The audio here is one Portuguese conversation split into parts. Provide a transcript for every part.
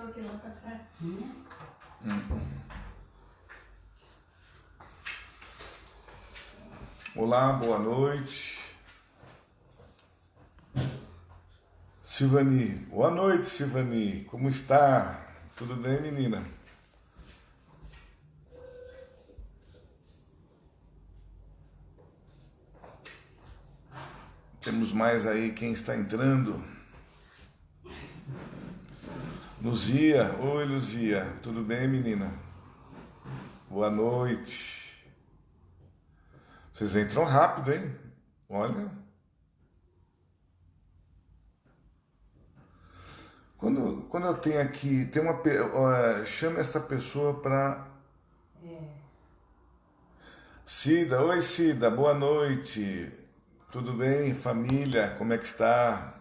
passou aqui lá, tá fraquinha. Olá, boa noite. Silvani, boa noite, Silvani. Como está? Tudo bem, menina? Temos mais aí quem está entrando. Luzia, oi Luzia, tudo bem, menina? Boa noite. Vocês entram rápido, hein? Olha. Quando eu tenho aqui, tem uma, chama essa pessoa para... Cida, oi Cida, boa noite. Tudo bem, família? Como é que está?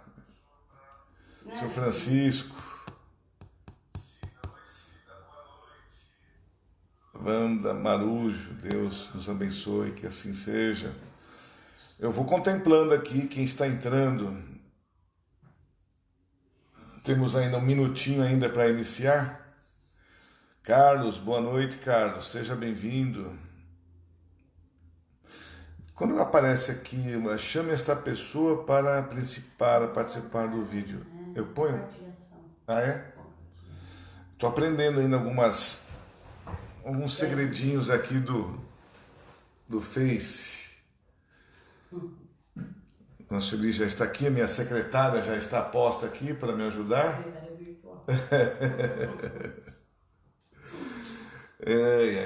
Seu Francisco. Wanda, Marujo, Deus nos abençoe, que assim seja. Eu vou contemplando aqui quem está entrando. Temos ainda um minutinho ainda para iniciar. Carlos, boa noite, Carlos. Seja bem-vindo. Quando aparece aqui, chame esta pessoa para participar do vídeo. Eu ponho? Ah, é? Estou aprendendo ainda alguns segredinhos aqui do Face. Nossa Sueli já está aqui, a minha secretária já está posta aqui para me ajudar.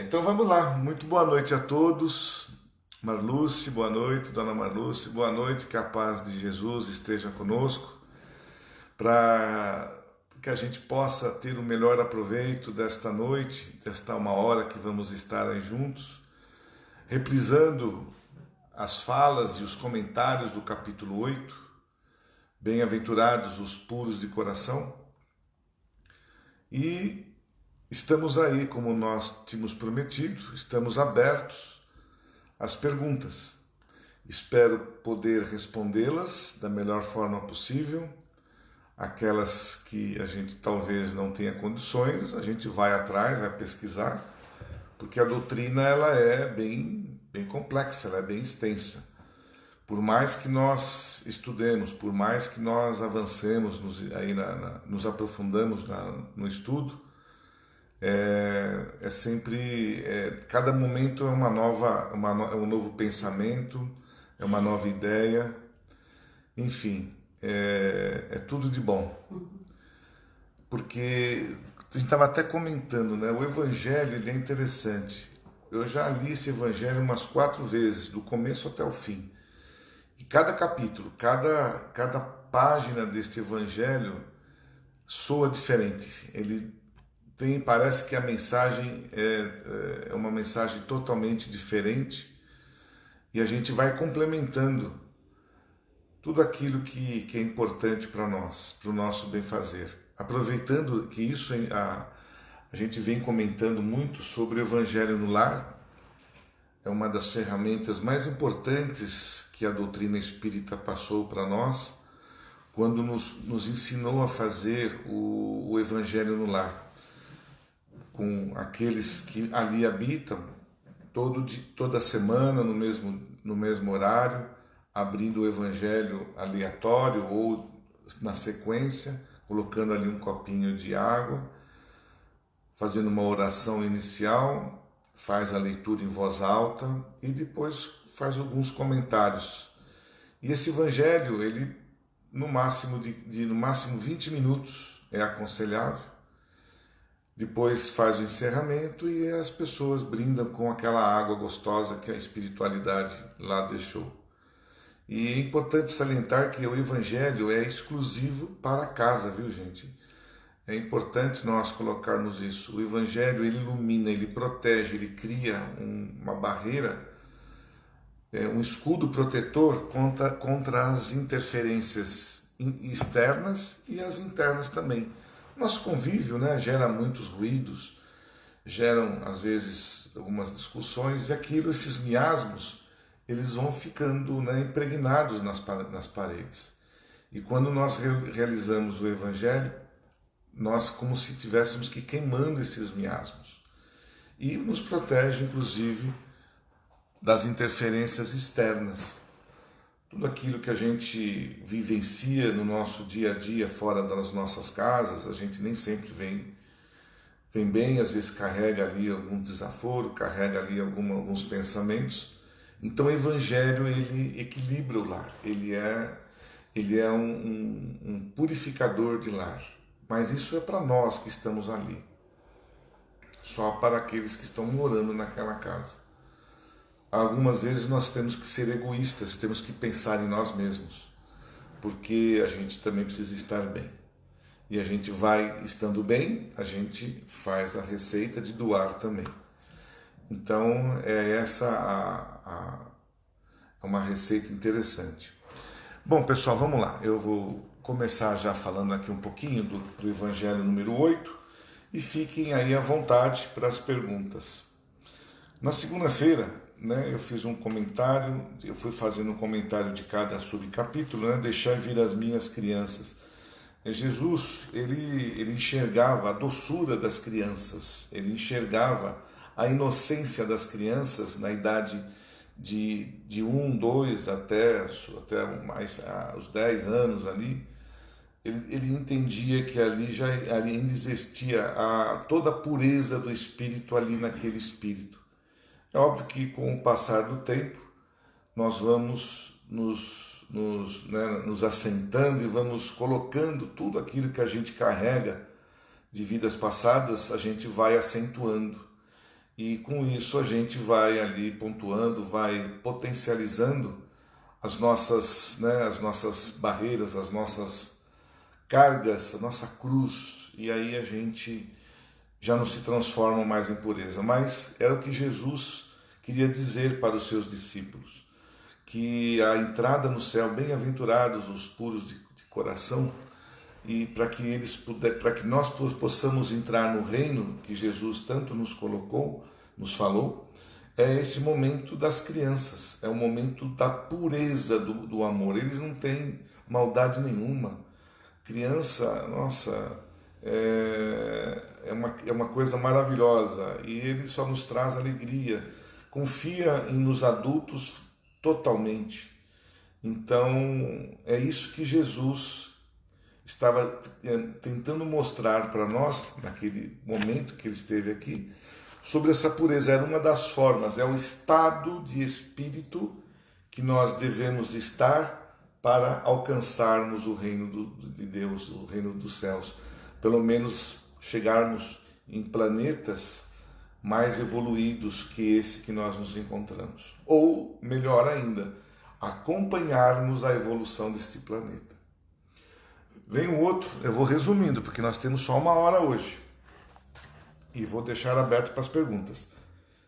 Então vamos lá. Muito boa noite a todos. Marluce, boa noite, Dona Marluce, boa noite, que a paz de Jesus esteja conosco, para que a gente possa ter o melhor aproveito desta noite, desta uma hora que vamos estar aí juntos, reprisando as falas e os comentários do capítulo 8, bem-aventurados os puros de coração, e estamos aí, como nós tínhamos prometido, estamos abertos as perguntas. Espero poder respondê-las da melhor forma possível. Aquelas que a gente talvez não tenha condições, a gente vai atrás, vai pesquisar, porque a doutrina ela é bem complexa, ela é bem extensa. Por mais que nós estudemos, por mais que nós avancemos, nos aprofundamos no estudo, sempre, cada momento é é um novo pensamento, é uma nova ideia, enfim, é tudo de bom. Porque a gente estava até comentando, né? O Evangelho ele é interessante. Eu já li esse Evangelho umas 4 vezes, do começo até o fim. E cada capítulo, cada página deste Evangelho soa diferente. Parece que a mensagem é uma mensagem totalmente diferente, e a gente vai complementando tudo aquilo que é importante para nós, para o nosso bem-fazer. Aproveitando que isso a gente vem comentando muito sobre o Evangelho no Lar, é uma das ferramentas mais importantes que a doutrina espírita passou para nós, quando nos ensinou a fazer o Evangelho no Lar, com aqueles que ali habitam, toda semana, no mesmo horário, abrindo o Evangelho aleatório ou na sequência, colocando ali um copinho de água, fazendo uma oração inicial, faz a leitura em voz alta e depois faz alguns comentários. E esse Evangelho, ele no máximo 20 minutos é aconselhável. Depois faz o encerramento e as pessoas brindam com aquela água gostosa que a espiritualidade lá deixou. E é importante salientar que o Evangelho é exclusivo para casa, viu, gente? É importante nós colocarmos isso. O Evangelho, ele ilumina, ele protege, ele cria uma barreira, um escudo protetor contra as interferências externas e as internas também. Nosso convívio, né, gera muitos ruídos, geram às vezes algumas discussões, e esses miasmos, eles vão ficando, né, impregnados nas paredes. E quando nós realizamos o Evangelho nós como se tivéssemos que queimando esses miasmos. E nos protege, inclusive, das interferências externas. Tudo aquilo que a gente vivencia no nosso dia a dia, fora das nossas casas, a gente nem sempre vem bem, às vezes carrega ali algum desaforo, carrega ali alguns pensamentos. Então o Evangelho, ele equilibra o lar, ele é um purificador de lar. Mas isso é para nós que estamos ali, só para aqueles que estão morando naquela casa. Algumas vezes nós temos que ser egoístas, temos que pensar em nós mesmos, porque a gente também precisa estar bem. E a gente vai estando bem, a gente faz a receita de doar também. Então, é uma receita interessante. Bom, pessoal, vamos lá. Eu vou começar já falando aqui um pouquinho do Evangelho número 8 e fiquem aí à vontade para as perguntas. Na segunda-feira, eu fiz um comentário, eu fui fazendo um comentário de cada subcapítulo, deixai vir as minhas crianças. Jesus, ele enxergava a doçura das crianças, ele enxergava a inocência das crianças na idade de 1, 2 até mais os 10 anos ali. Ele entendia que ali ainda existia toda a pureza do espírito ali naquele espírito. É óbvio que com o passar do tempo nós vamos nos assentando e vamos colocando tudo aquilo que a gente carrega de vidas passadas, a gente vai acentuando. E com isso a gente vai ali pontuando, vai potencializando as nossas barreiras, as nossas cargas, a nossa cruz. E aí a gente já não se transforma mais em pureza. Mas era o que Jesus queria dizer para os seus discípulos, que a entrada no céu, bem-aventurados os puros de coração, e para que nós possamos entrar no reino que Jesus tanto nos colocou, nos falou, é esse momento das crianças, é o momento da pureza do amor. Eles não têm maldade nenhuma. Criança, nossa, é uma coisa maravilhosa, e ele só nos traz alegria, confia nos adultos totalmente. Então é isso que Jesus estava tentando mostrar para nós naquele momento que ele esteve aqui, sobre essa pureza. Era uma das formas, é o estado de espírito que nós devemos estar para alcançarmos o reino de Deus, o reino dos céus. Pelo menos chegarmos em planetas mais evoluídos que esse que nós nos encontramos. Ou, melhor ainda, acompanharmos a evolução deste planeta. Vem o outro, eu vou resumindo, porque nós temos só 1 hora hoje. E vou deixar aberto para as perguntas.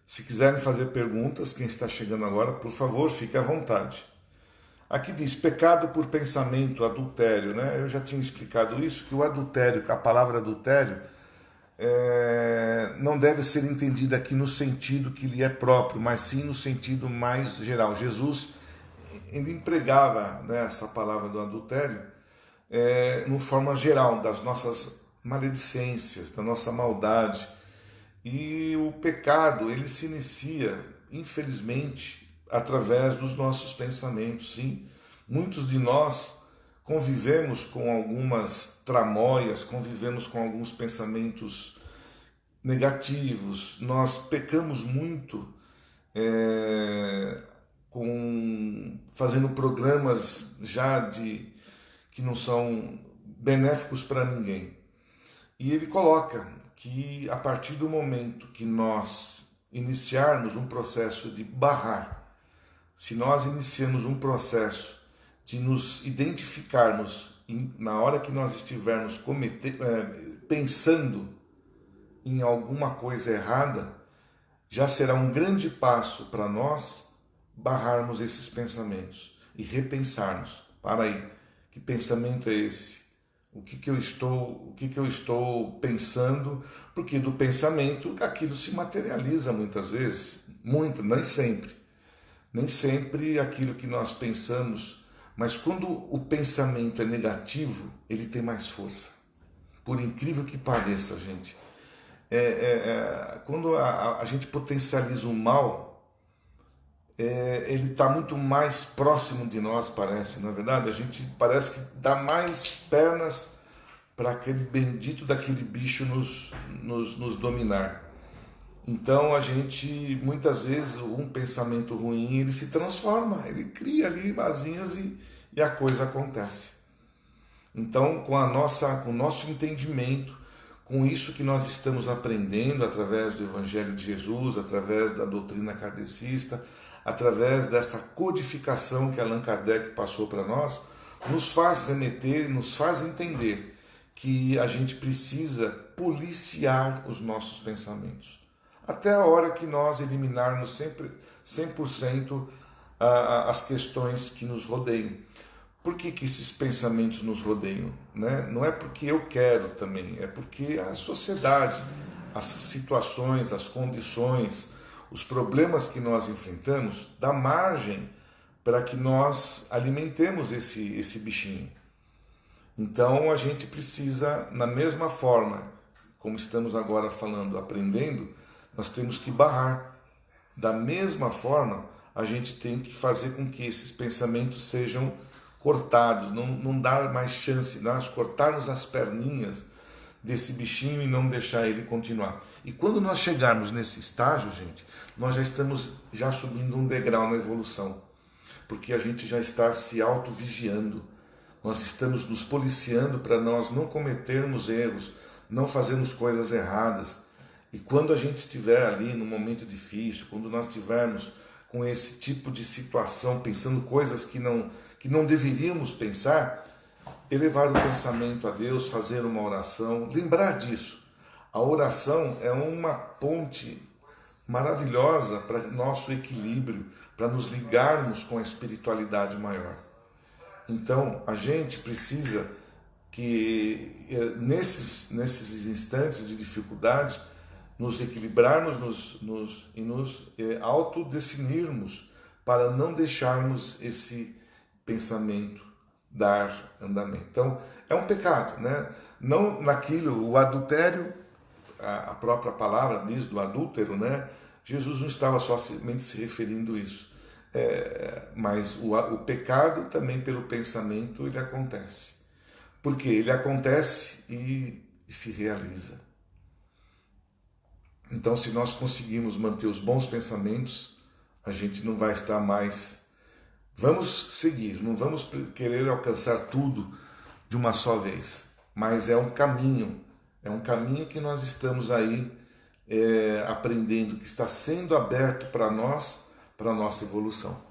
Se quiserem fazer perguntas, quem está chegando agora, por favor, fique à vontade. Aqui diz, pecado por pensamento, adultério, Eu já tinha explicado isso, que o adultério, que a palavra adultério, não deve ser entendida aqui no sentido que lhe é próprio, mas sim no sentido mais geral. Jesus ele empregava essa palavra do adultério de forma geral, das nossas maledicências, da nossa maldade. E o pecado, ele se inicia, infelizmente, através dos nossos pensamentos, sim. Muitos de nós convivemos com algumas tramóias, convivemos com alguns pensamentos negativos, nós pecamos muito fazendo programas que não são benéficos para ninguém. E ele coloca que a partir do momento que nós iniciarmos um processo de barrar, se nós iniciamos um processo de nos identificarmos na hora que nós estivermos pensando em alguma coisa errada, já será um grande passo para nós barrarmos esses pensamentos e repensarmos. Para aí, que pensamento é esse? O que eu estou pensando? Porque do pensamento aquilo se materializa muitas vezes, nem sempre. Nem sempre aquilo que nós pensamos, mas quando o pensamento é negativo, ele tem mais força. por incrível que pareça, gente. Quando a gente potencializa o mal, ele está muito mais próximo de nós, parece, na verdade. A gente parece que dá mais pernas para aquele bendito daquele bicho nos dominar. Então a gente, muitas vezes, um pensamento ruim, ele se transforma, ele cria ali asinhas e a coisa acontece. Então, com o nosso entendimento, com isso que nós estamos aprendendo através do Evangelho de Jesus, através da doutrina kardecista, através desta codificação que Allan Kardec passou para nós, nos faz remeter, nos faz entender que a gente precisa policiar os nossos pensamentos. Até a hora que nós eliminarmos sempre 100% as questões que nos rodeiam. Por que esses pensamentos nos rodeiam? Né? Não é porque eu quero também, é porque a sociedade, as situações, as condições, os problemas que nós enfrentamos dá margem para que nós alimentemos esse bichinho. Então a gente precisa, na mesma forma, como estamos agora falando, aprendendo, nós temos que barrar. Da mesma forma, a gente tem que fazer com que esses pensamentos sejam cortados, não dar mais chance, nós cortarmos as perninhas desse bichinho e não deixar ele continuar. E quando nós chegarmos nesse estágio, gente, nós já estamos subindo um degrau na evolução, porque a gente já está se auto-vigiando, nós estamos nos policiando para nós não cometermos erros, não fazermos coisas erradas. E quando a gente estiver ali num momento difícil, quando nós estivermos com esse tipo de situação, pensando coisas que não deveríamos pensar, elevar o pensamento a Deus, fazer uma oração, lembrar disso. A oração é uma ponte maravilhosa para nosso equilíbrio, para nos ligarmos com a espiritualidade maior. Então, a gente precisa que nesses instantes de dificuldade, nos equilibrarmos e nos autodefinirmos para não deixarmos esse pensamento dar andamento. Então, é um pecado, né? Não naquilo, o adultério, a própria palavra diz do adúltero, né? Jesus não estava somente se referindo a isso. Mas o pecado também pelo pensamento ele acontece. Porque ele acontece e se realiza. Então, se nós conseguirmos manter os bons pensamentos, a gente não vai estar mais... Vamos seguir, não vamos querer alcançar tudo de uma só vez, mas é um caminho que nós estamos aí aprendendo, que está sendo aberto para nós, para a nossa evolução.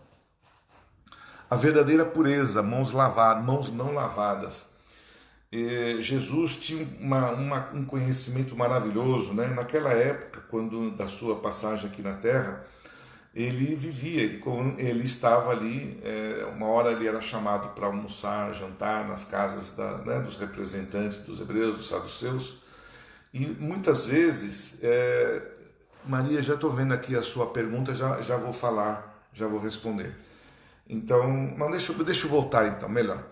A verdadeira pureza, mãos não lavadas. Jesus tinha um conhecimento maravilhoso, né? Naquela época, quando da sua passagem aqui na Terra, ele vivia, ele estava ali, uma hora ele era chamado para almoçar, jantar nas casas dos representantes dos hebreus, dos saduceus, e muitas vezes, Maria, já estou vendo aqui a sua pergunta, já vou falar, já vou responder. Então, mas deixa eu voltar então, melhor.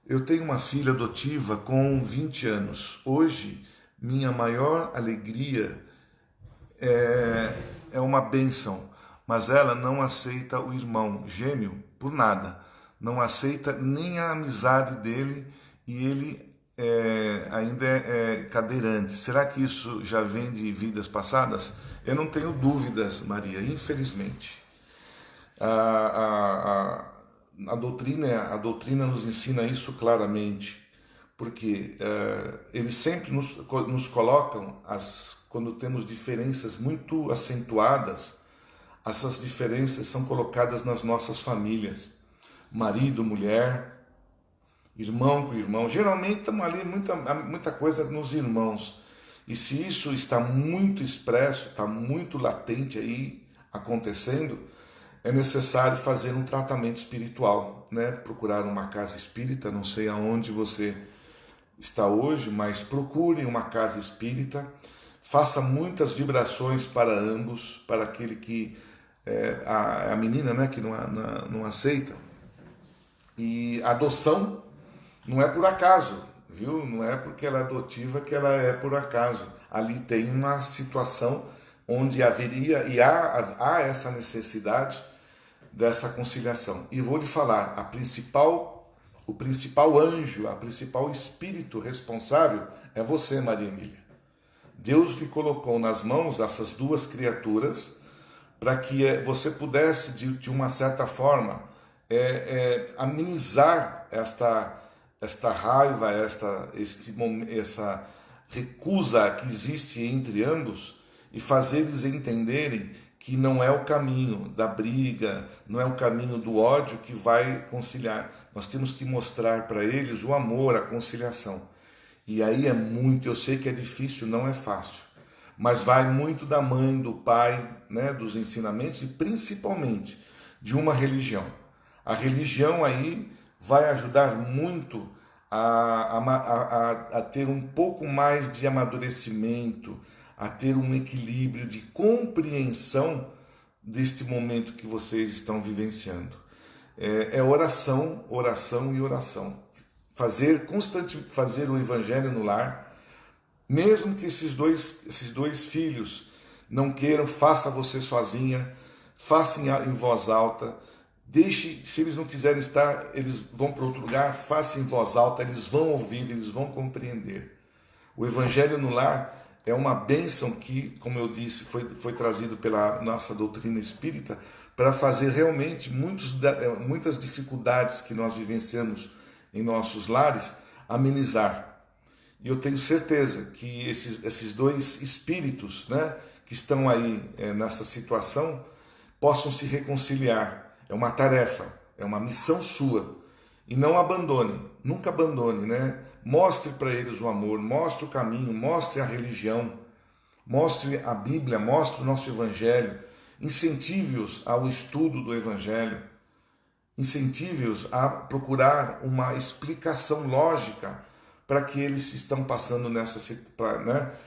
Eu tenho uma filha adotiva com 20 anos. Hoje, minha maior alegria é uma bênção, mas ela não aceita o irmão gêmeo por nada. Não aceita nem a amizade dele e ele ainda é cadeirante. Será que isso já vem de vidas passadas? Eu não tenho dúvidas, Maria, infelizmente. A doutrina nos ensina isso claramente, porque eles sempre nos colocam, quando temos diferenças muito acentuadas, essas diferenças são colocadas nas nossas famílias, marido, mulher, irmão com irmão, geralmente estamos ali muita coisa nos irmãos, e se isso está muito expresso, está muito latente aí acontecendo, é necessário fazer um tratamento espiritual, né? Procurar uma casa espírita, não sei aonde você está hoje, mas procure uma casa espírita, faça muitas vibrações para ambos, para aquele que a menina, né, que não aceita. E a adoção não é por acaso, viu? Não é porque ela é adotiva que ela é por acaso. Ali tem uma situação onde haveria e há essa necessidade dessa conciliação. E vou lhe falar, o principal anjo, a principal espírito responsável é você, Maria Emília. Deus lhe colocou nas mãos essas duas criaturas para que você pudesse, de uma certa forma, amenizar esta raiva, essa recusa que existe entre ambos e fazer eles entenderem que não é o caminho da briga, não é o caminho do ódio que vai conciliar. Nós temos que mostrar para eles o amor, a conciliação. E aí é muito, eu sei que é difícil, não é fácil, mas vai muito da mãe, do pai, né, dos ensinamentos e principalmente de uma religião. A religião aí vai ajudar muito a ter um pouco mais de amadurecimento, a ter um equilíbrio de compreensão deste momento que vocês estão vivenciando. É oração, oração e oração. Fazer o evangelho no lar, mesmo que esses dois filhos não queiram, faça você sozinha, faça em voz alta, deixe, se eles não quiserem estar, eles vão para outro lugar, faça em voz alta, eles vão ouvir, eles vão compreender. O evangelho no lar é uma bênção que, como eu disse, foi trazido pela nossa doutrina espírita para fazer realmente muitas dificuldades que nós vivenciamos em nossos lares amenizar. E eu tenho certeza que esses dois espíritos, né, que estão aí nessa situação possam se reconciliar. É uma tarefa, é uma missão sua. E não abandone, nunca abandone, né? Mostre para eles o amor, mostre o caminho, mostre a religião, mostre a Bíblia, mostre o nosso Evangelho, incentive-os ao estudo do Evangelho, incentive-os a procurar uma explicação lógica para que eles estão passando né?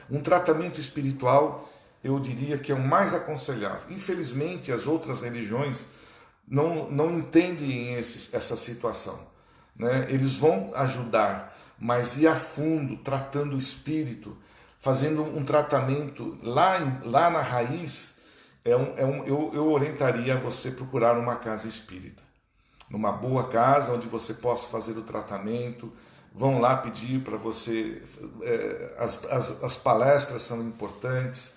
Um tratamento espiritual, eu diria que é o mais aconselhável. Infelizmente, as outras religiões não entendem essa situação, né? Eles vão ajudar, mas ir a fundo, tratando o espírito, fazendo um tratamento lá na raiz, eu orientaria você procurar uma casa espírita, numa boa casa onde você possa fazer o tratamento. Vão lá pedir para você, as palestras são importantes,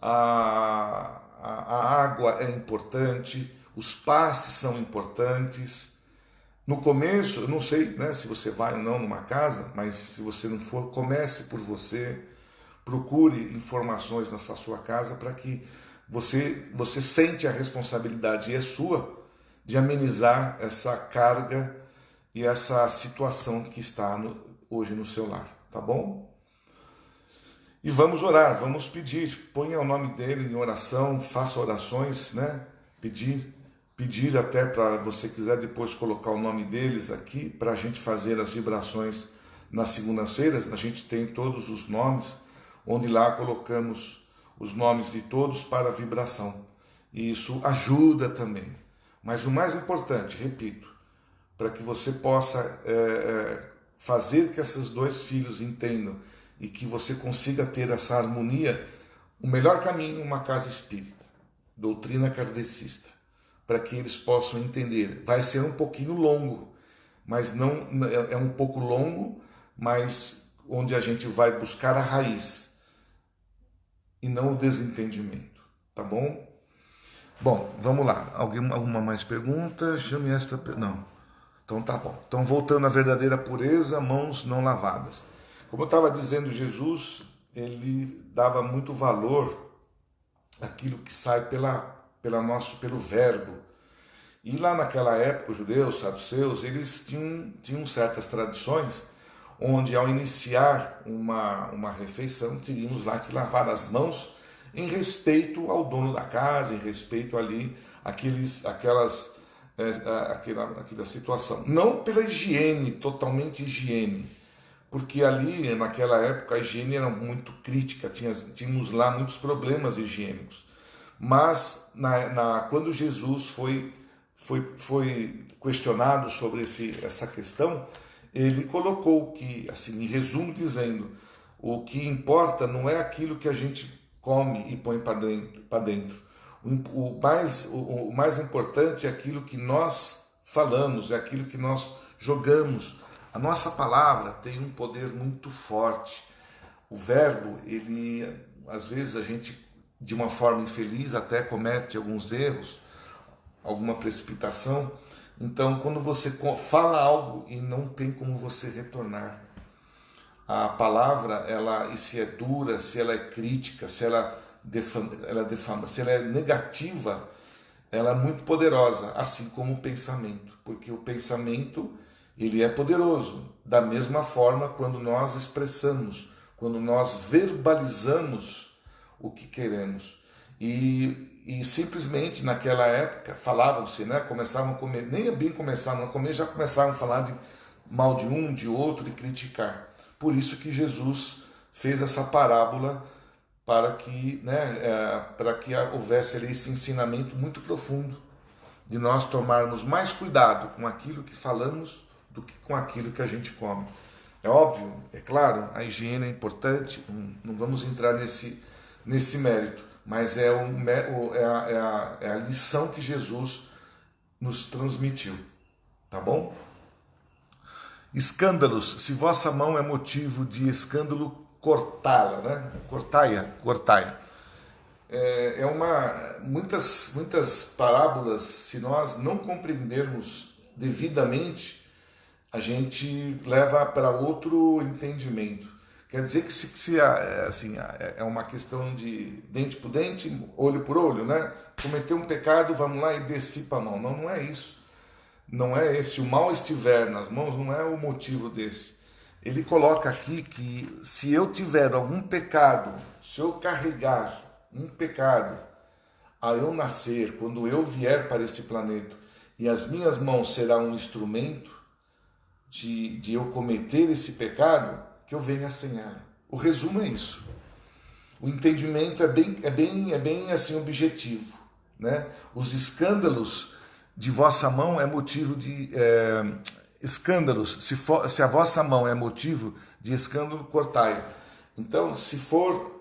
a água é importante, os passes são importantes. No começo, eu não sei, né, se você vai ou não numa casa, mas se você não for, comece por você, procure informações nessa sua casa para que você sente a responsabilidade, e é sua, de amenizar essa carga e essa situação que está hoje no seu lar, tá bom? E vamos orar, vamos pedir, ponha o nome dele em oração, faça orações, né? Pedir até para você quiser depois colocar o nome deles aqui, para a gente fazer as vibrações nas segundas-feiras. A gente tem todos os nomes, onde lá colocamos os nomes de todos para a vibração. E isso ajuda também. Mas o mais importante, repito, para que você possa fazer que esses dois filhos entendam e que você consiga ter essa harmonia, o melhor caminho é uma casa espírita, doutrina kardecista, para que eles possam entender. Vai ser um pouquinho longo, mas não é um pouco longo, mas onde a gente vai buscar a raiz e não o desentendimento, tá bom? Bom, vamos lá. Alguma mais pergunta? Chame esta... Não. Então tá bom. Então voltando à verdadeira pureza, mãos não lavadas. Como eu estava dizendo, Jesus, ele dava muito valor àquilo que sai pelo verbo. E lá naquela época, os judeus, saduceus, eles tinham certas tradições, onde ao iniciar uma refeição, teríamos lá que lavar as mãos em respeito ao dono da casa, em respeito ali aquela situação. Não pela higiene, totalmente higiene, porque ali, naquela época, a higiene era muito crítica, tínhamos lá muitos problemas higiênicos. Mas quando Jesus foi questionado sobre essa questão, ele colocou que, assim, em resumo dizendo, o que importa não é aquilo que a gente come e põe para dentro, para dentro. O mais importante é aquilo que nós falamos, é aquilo que nós jogamos. A nossa palavra tem um poder muito forte. O verbo, ele, às vezes a gente, de uma forma infeliz, até comete alguns erros, alguma precipitação. Então, quando você fala algo e não tem como você retornar, a palavra, ela, e se é dura, se ela é crítica, se ela defama, se ela é negativa, ela é muito poderosa, assim como o pensamento, porque o pensamento, ele é poderoso. Da mesma forma, quando nós expressamos, quando nós verbalizamos o que queremos. E simplesmente naquela época falavam-se, né? Começavam a comer, nem bem começavam a comer, já começavam a falar de mal de um, de outro, e criticar. Por isso que Jesus fez essa parábola para que, né, para que houvesse ali esse ensinamento muito profundo de nós tomarmos mais cuidado com aquilo que falamos do que com aquilo que a gente come. É óbvio, é claro, a higiene é importante, não vamos entrar nesse mérito, mas é a lição que Jesus nos transmitiu, tá bom? Escândalos, se vossa mão é motivo de escândalo, cortá-la, né? Cortai-a. Muitas parábolas, se nós não compreendermos devidamente, a gente leva para outro entendimento. Quer dizer que assim, é uma questão de dente por dente, olho por olho, né? Cometeu um pecado, vamos lá e dissipa a mão. Não, não é isso. Não é esse. O mal estiver nas mãos, não é o motivo desse. Ele coloca aqui que se eu tiver algum pecado, se eu carregar um pecado, a eu nascer, quando eu vier para este planeta, e as minhas mãos serão um instrumento de eu cometer esse pecado, que eu venha sem ela. O resumo é isso. O entendimento é bem assim objetivo, né? Os escândalos de vossa mão é motivo de escândalos. Se a vossa mão é motivo de escândalo, cortai. Então, se for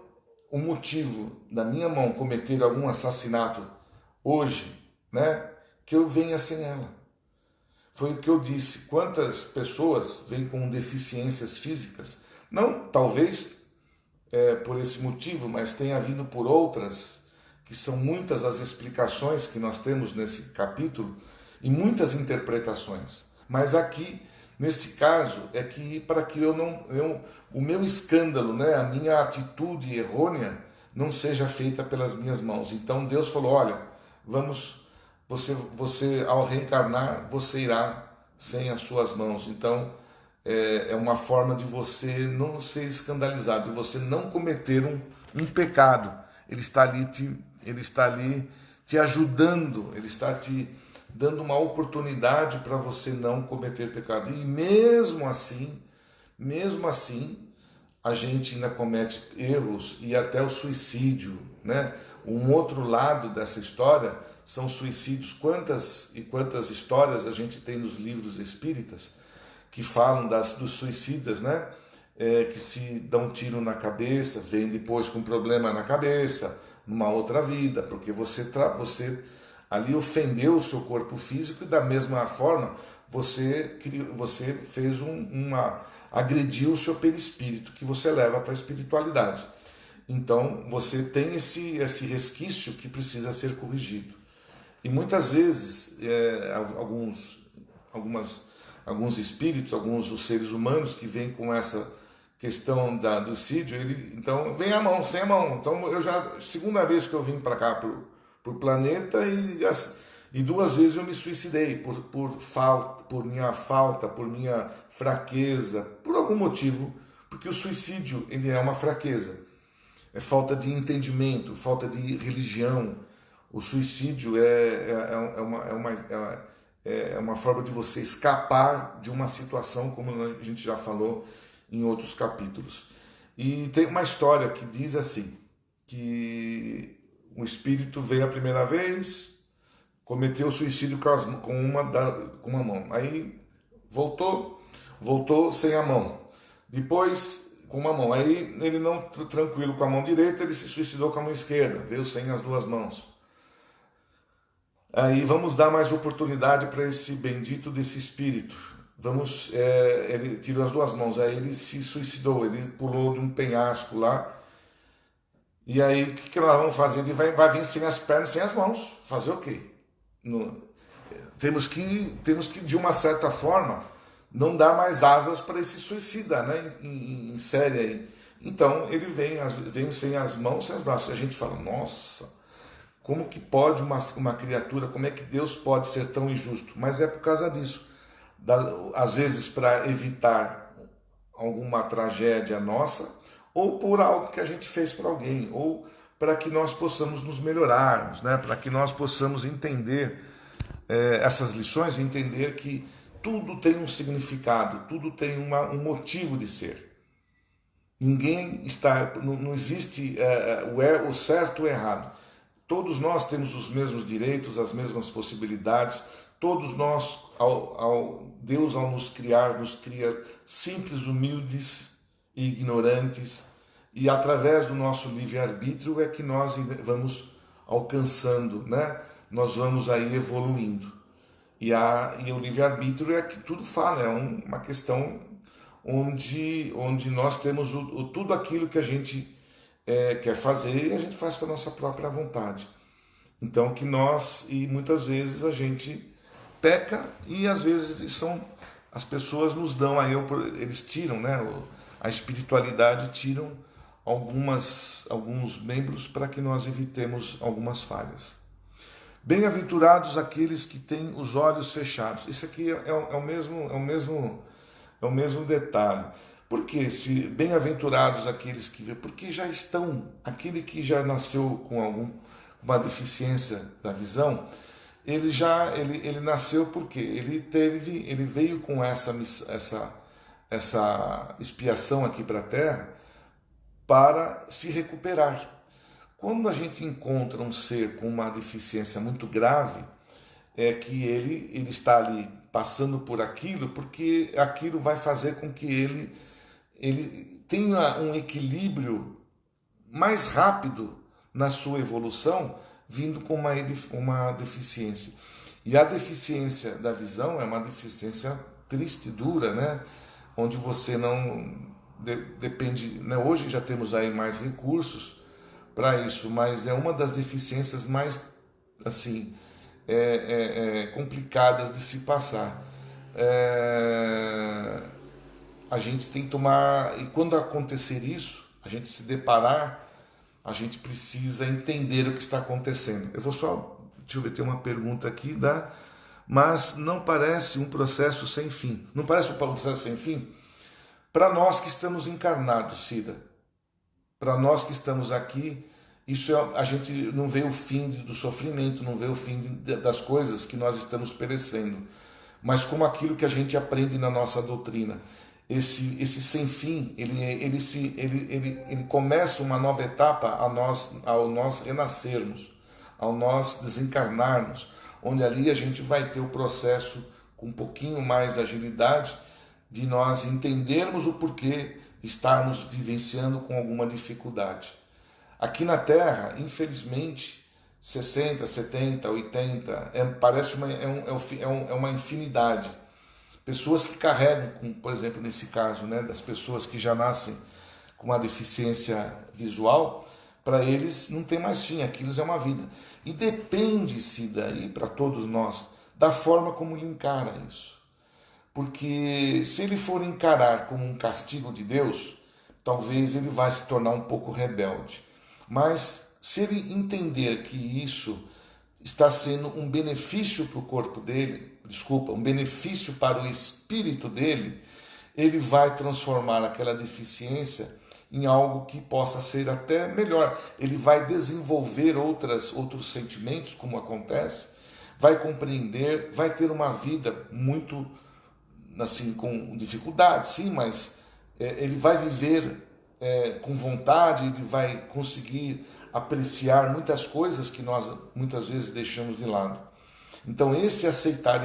o motivo da minha mão cometer algum assassinato hoje, né, que eu venha sem ela. Foi o que eu disse. Quantas pessoas vêm com deficiências físicas? Não, talvez por esse motivo, mas tenha vindo por outras, que são muitas as explicações que nós temos nesse capítulo e muitas interpretações. Mas aqui, nesse caso, é que para que o meu escândalo, né, a minha atitude errônea, não seja feita pelas minhas mãos. Então Deus falou: olha, você ao reencarnar, você irá sem as suas mãos. Então é uma forma de você não ser escandalizado, de você não cometer um pecado. Ele está ali te ajudando, ele está te dando uma oportunidade para você não cometer pecado. E mesmo assim, a gente ainda comete erros e até o suicídio, né? Um outro lado dessa história são suicídios. Quantas e quantas histórias a gente tem nos livros espíritas que falam dos suicidas, né? Que se dão um tiro na cabeça, vem depois com problema na cabeça, numa outra vida, porque você ali ofendeu o seu corpo físico e da mesma forma você fez agrediu o seu perispírito, que você leva para a espiritualidade. Então você tem esse resquício que precisa ser corrigido. E muitas vezes alguns espíritos, alguns os seres humanos que vêm com essa questão do suicídio, então vem a mão, sem a mão. Então segunda vez que eu vim para cá pro planeta e duas vezes eu me suicidei por minha falta, por minha fraqueza, por algum motivo, porque o suicídio ele é uma fraqueza, é falta de entendimento, falta de religião. O suicídio é uma forma de você escapar de uma situação, como a gente já falou em outros capítulos. E tem uma história que diz assim, que um espírito veio a primeira vez, cometeu suicídio com uma mão. Aí voltou, voltou sem a mão. Depois, com uma mão. Aí, ele não tranquilo com a mão direita, ele se suicidou com a mão esquerda, veio sem as duas mãos. Aí, vamos dar mais oportunidade para esse bendito desse espírito. Ele tirou as duas mãos, aí ele se suicidou, ele pulou de um penhasco lá. E aí, o que nós vamos fazer? Ele vai vir sem as pernas, sem as mãos. Fazer o quê? Temos que, de uma certa forma, não dar mais asas para esse suicida, né? Em série aí. Então, ele vem sem as mãos, sem os braços. E a gente fala, nossa, como que pode uma criatura, como é que Deus pode ser tão injusto? Mas é por causa disso. Às vezes, para evitar alguma tragédia nossa, ou por algo que a gente fez para alguém, ou para que nós possamos nos melhorarmos, né? Para que nós possamos entender essas lições, entender que tudo tem um significado, tudo tem um motivo de ser. Ninguém está, não existe o certo ou o errado. Todos nós temos os mesmos direitos, as mesmas possibilidades. Todos nós, Deus ao nos cria simples, humildes e ignorantes. E através do nosso livre-arbítrio é que nós vamos alcançando, né? Nós vamos aí evoluindo. E o livre-arbítrio é que tudo fala, é uma questão onde nós temos tudo aquilo que a gente quer fazer e a gente faz com a nossa própria vontade. Então e muitas vezes a gente peca e às vezes as pessoas nos dão aí, eles tiram, né? A espiritualidade tiram alguns membros para que nós evitemos algumas falhas. Bem-aventurados aqueles que têm os olhos fechados. Isso aqui é o mesmo detalhe. Por que se bem-aventurados aqueles que vê? Porque já estão, aquele que já nasceu com uma deficiência da visão, ele nasceu porque ele veio com essa expiação aqui para a Terra para se recuperar. Quando a gente encontra um ser com uma deficiência muito grave, é que ele está ali passando por aquilo, porque aquilo vai fazer com que ele tenha um equilíbrio mais rápido na sua evolução, vindo com uma deficiência. E a deficiência da visão é uma deficiência triste, dura, né? Onde você não depende, né? Hoje já temos aí mais recursos para isso, mas é uma das deficiências mais assim complicadas de se passar. A gente tem que tomar, e quando acontecer isso, a gente se deparar, a gente precisa entender o que está acontecendo. Eu vou só, deixa eu ver, tem uma pergunta aqui, mas não parece um processo sem fim. Não parece um processo sem fim? Para nós que estamos encarnados, Cida, para nós que estamos aqui, a gente não vê o fim do sofrimento, não vê o fim das coisas que nós estamos perecendo. Mas como aquilo que a gente aprende na nossa doutrina, esse sem fim, ele começa uma nova etapa ao nós renascermos, ao nós desencarnarmos, onde ali a gente vai ter o processo com um pouquinho mais de agilidade de nós entendermos o porquê de estarmos vivenciando com alguma dificuldade. Aqui na Terra, infelizmente, 60, 70, 80, parece uma infinidade. Pessoas que carregam, por exemplo, nesse caso, né, das pessoas que já nascem com uma deficiência visual, para eles não tem mais fim, aquilo é uma vida. E depende-se daí, para todos nós, da forma como ele encara isso. Porque se ele for encarar como um castigo de Deus, talvez ele vai se tornar um pouco rebelde. Mas se ele entender que isso está sendo um benefício para o corpo dele, um benefício para o espírito dele, ele vai transformar aquela deficiência em algo que possa ser até melhor. Ele vai desenvolver outros sentimentos, como acontece, vai compreender, vai ter uma vida muito, assim, com dificuldade, sim, mas ele vai viver com vontade, ele vai conseguir apreciar muitas coisas que nós muitas vezes deixamos de lado. Então esse aceitar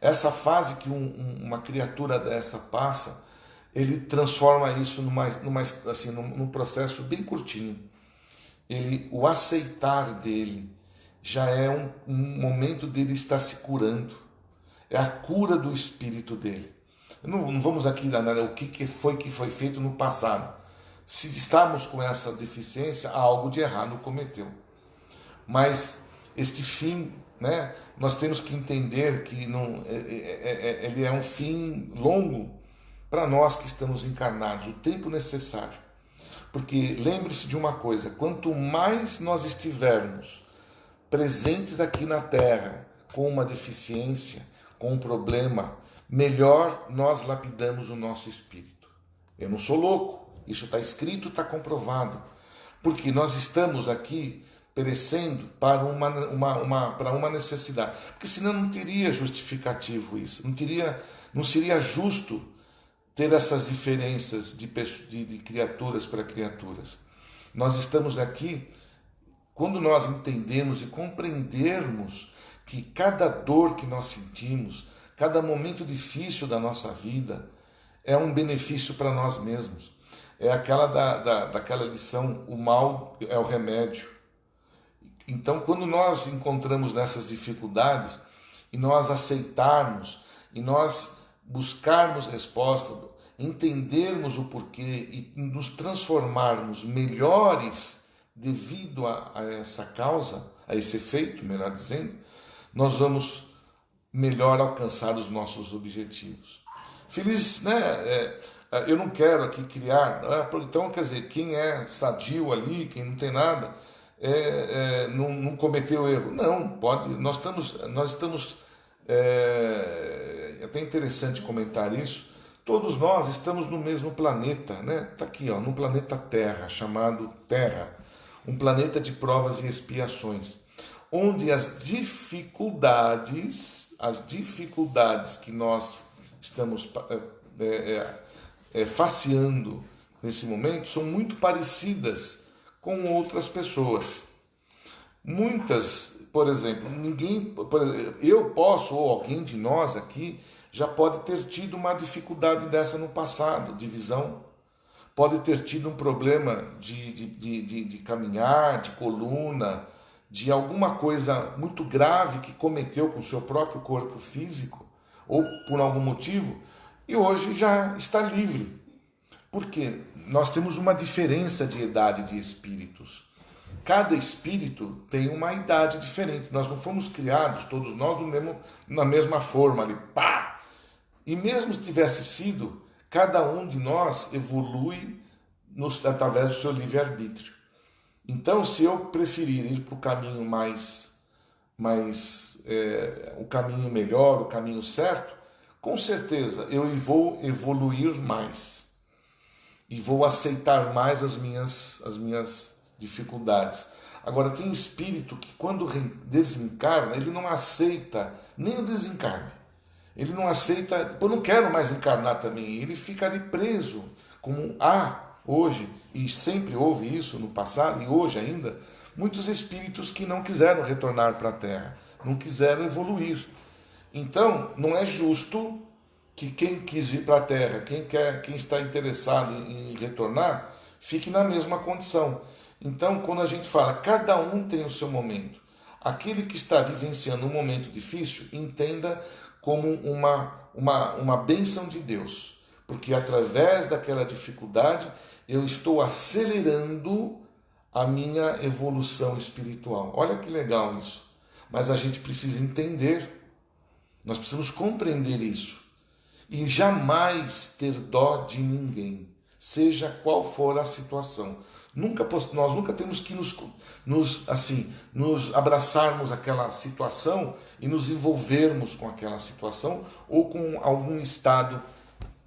Essa fase que uma criatura dessa passa, ele transforma isso num processo bem curtinho. O aceitar dele já é um momento dele estar se curando. É a cura do espírito dele. Não vamos aqui analisar o que foi feito no passado. Se estamos com essa deficiência, algo de errado cometeu. Mas este fim, né, nós temos que entender que ele é um fim longo para nós que estamos encarnados, o tempo necessário. Porque lembre-se de uma coisa, quanto mais nós estivermos presentes aqui na Terra com uma deficiência, com um problema, melhor nós lapidamos o nosso espírito. Eu não sou louco, isso está escrito, está comprovado. Porque nós estamos aqui perecendo para uma necessidade. Porque senão não teria justificativo isso, não seria justo ter essas diferenças de criaturas para criaturas. Nós estamos aqui, quando nós entendemos e compreendermos que cada dor que nós sentimos, cada momento difícil da nossa vida é um benefício para nós mesmos. É aquela daquela lição, o mal é o remédio. Então, quando nós encontramos nessas dificuldades e nós aceitarmos e nós buscarmos resposta, entendermos o porquê e nos transformarmos melhores devido a essa causa, a esse efeito, melhor dizendo, nós vamos melhor alcançar os nossos objetivos. Feliz, né? Eu não quero aqui criar, então quer dizer, quem é sadio ali, quem não tem nada, não cometeu erro. Não, pode, nós estamos é até interessante comentar isso, todos nós estamos no mesmo planeta, né? Está aqui, ó, no planeta Terra, chamado Terra, um planeta de provas e expiações, onde as dificuldades que nós estamos faceando nesse momento são muito parecidas com outras pessoas. Muitas, por exemplo, eu posso, ou alguém de nós aqui, já pode ter tido uma dificuldade dessa no passado, de visão. Pode ter tido um problema de caminhar, de coluna, de alguma coisa muito grave que cometeu com o seu próprio corpo físico, ou por algum motivo, e hoje já está livre. Por quê? Nós temos uma diferença de idade de espíritos. Cada espírito tem uma idade diferente. Nós não fomos criados, todos nós, na mesma forma, ali, pá! E mesmo se tivesse sido, cada um de nós evolui através do seu livre-arbítrio. Então, se eu preferir ir para o caminho o caminho melhor, o caminho certo, com certeza eu vou evoluir mais e vou aceitar mais as minhas dificuldades. Agora, tem espírito que quando desencarna, ele não aceita nem o desencarne. Ele não aceita, eu não quero mais encarnar também. Ele fica ali preso, como hoje, e sempre houve isso no passado, e hoje ainda, muitos espíritos que não quiseram retornar para a Terra, não quiseram evoluir. Então, não é justo que quem quis vir para a Terra, quem está interessado em retornar, fique na mesma condição. Então, quando a gente fala, cada um tem o seu momento. Aquele que está vivenciando um momento difícil, entenda como uma bênção de Deus. Porque através daquela dificuldade, eu estou acelerando a minha evolução espiritual. Olha que legal isso. Mas a gente precisa entender, nós precisamos compreender isso. E jamais ter dó de ninguém, seja qual for a situação. Nós nunca temos que nos abraçarmos àquela situação e nos envolvermos com aquela situação ou com algum estado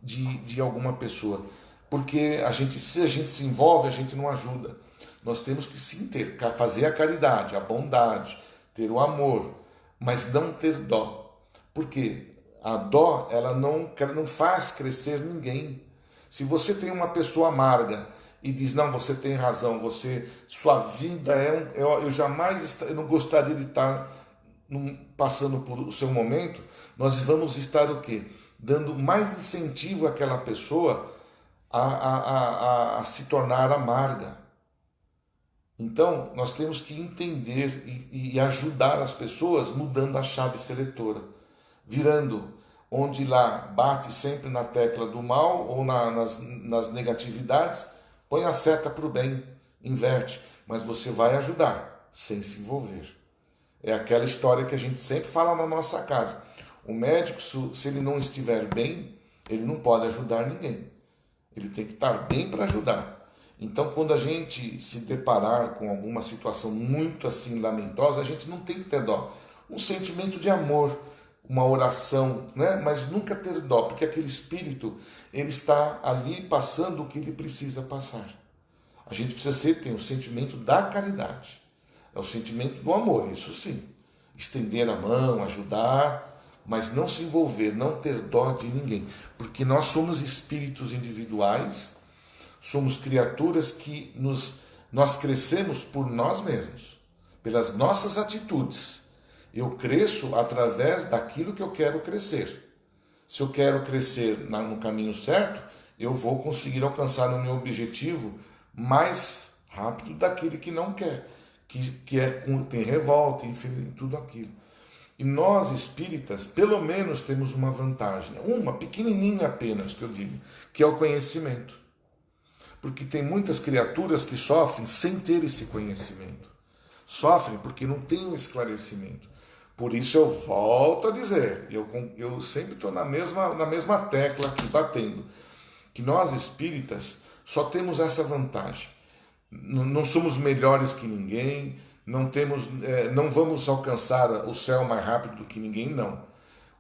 de alguma pessoa. Porque se a gente se envolve, a gente não ajuda. Nós temos que sim fazer a caridade, a bondade, ter o amor, mas não ter dó. Porque a dó, ela não faz crescer ninguém. Se você tem uma pessoa amarga e diz, não, você tem razão, sua vida eu não gostaria de estar passando por o seu momento, nós vamos estar o quê? Dando mais incentivo àquela pessoa a se tornar amarga. Então, nós temos que entender e ajudar as pessoas mudando a chave seletora, virando onde lá bate sempre na tecla do mal ou nas negatividades, põe a seta para o bem, inverte, mas você vai ajudar sem se envolver. É aquela história que a gente sempre fala na nossa casa. O médico, se ele não estiver bem, ele não pode ajudar ninguém. Ele tem que estar bem para ajudar. Então, quando a gente se deparar com alguma situação muito assim lamentosa, a gente não tem que ter dó. Um sentimento de amor, uma oração, né? Mas nunca ter dó, porque aquele espírito, ele está ali passando o que ele precisa passar. A gente precisa ter o sentimento da caridade. É o sentimento do amor, isso sim. Estender a mão, ajudar, mas não se envolver, não ter dó de ninguém. Porque nós somos espíritos individuais, somos criaturas que nós crescemos por nós mesmos, pelas nossas atitudes. Eu cresço através daquilo que eu quero crescer. Se eu quero crescer no caminho certo, eu vou conseguir alcançar o meu objetivo mais rápido daquele que não quer, tem revolta, enfim, tudo aquilo. E nós espíritas, pelo menos, temos uma vantagem, uma pequenininha apenas, que eu digo, que é o conhecimento. Porque tem muitas criaturas que sofrem sem ter esse conhecimento. Sofrem porque não têm um esclarecimento. Por isso eu volto a dizer, eu sempre estou na mesma tecla aqui, batendo, que nós espíritas só temos essa vantagem. Não somos melhores que ninguém, não vamos alcançar o céu mais rápido do que ninguém, não.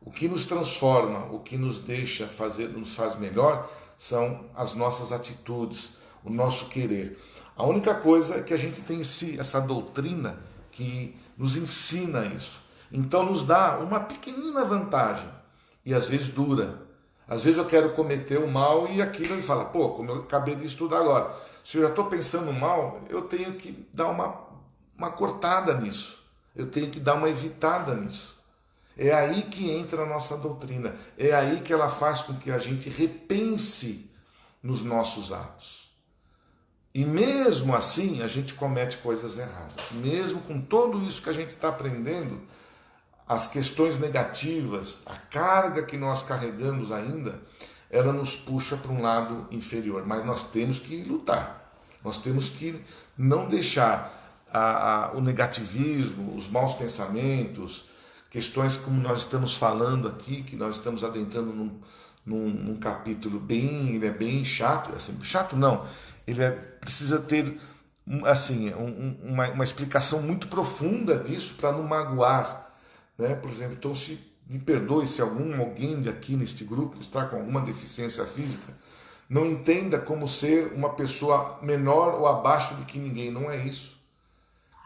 O que nos transforma, o que nos deixa nos faz melhor, são as nossas atitudes, o nosso querer. A única coisa é que a gente tem essa doutrina que nos ensina isso. Então nos dá uma pequenina vantagem, e às vezes dura. Às vezes eu quero cometer o mal e aquilo ele fala, pô, como eu acabei de estudar agora, se eu já estou pensando mal, eu tenho que dar uma cortada nisso. Eu tenho que dar uma evitada nisso. É aí que entra a nossa doutrina. É aí que ela faz com que a gente repense nos nossos atos. E mesmo assim, a gente comete coisas erradas. Mesmo com tudo isso que a gente está aprendendo, as questões negativas, a carga que nós carregamos ainda, ela nos puxa para um lado inferior. Mas nós temos que lutar. Nós temos que não deixar o negativismo, os maus pensamentos, questões como nós estamos falando aqui, que nós estamos adentrando num capítulo ele é bem chato, assim, chato não, precisa ter assim, uma explicação muito profunda disso para não magoar, né? Por exemplo, então me perdoe se alguém aqui neste grupo está com alguma deficiência física, não entenda como ser uma pessoa menor ou abaixo do que ninguém, não é isso.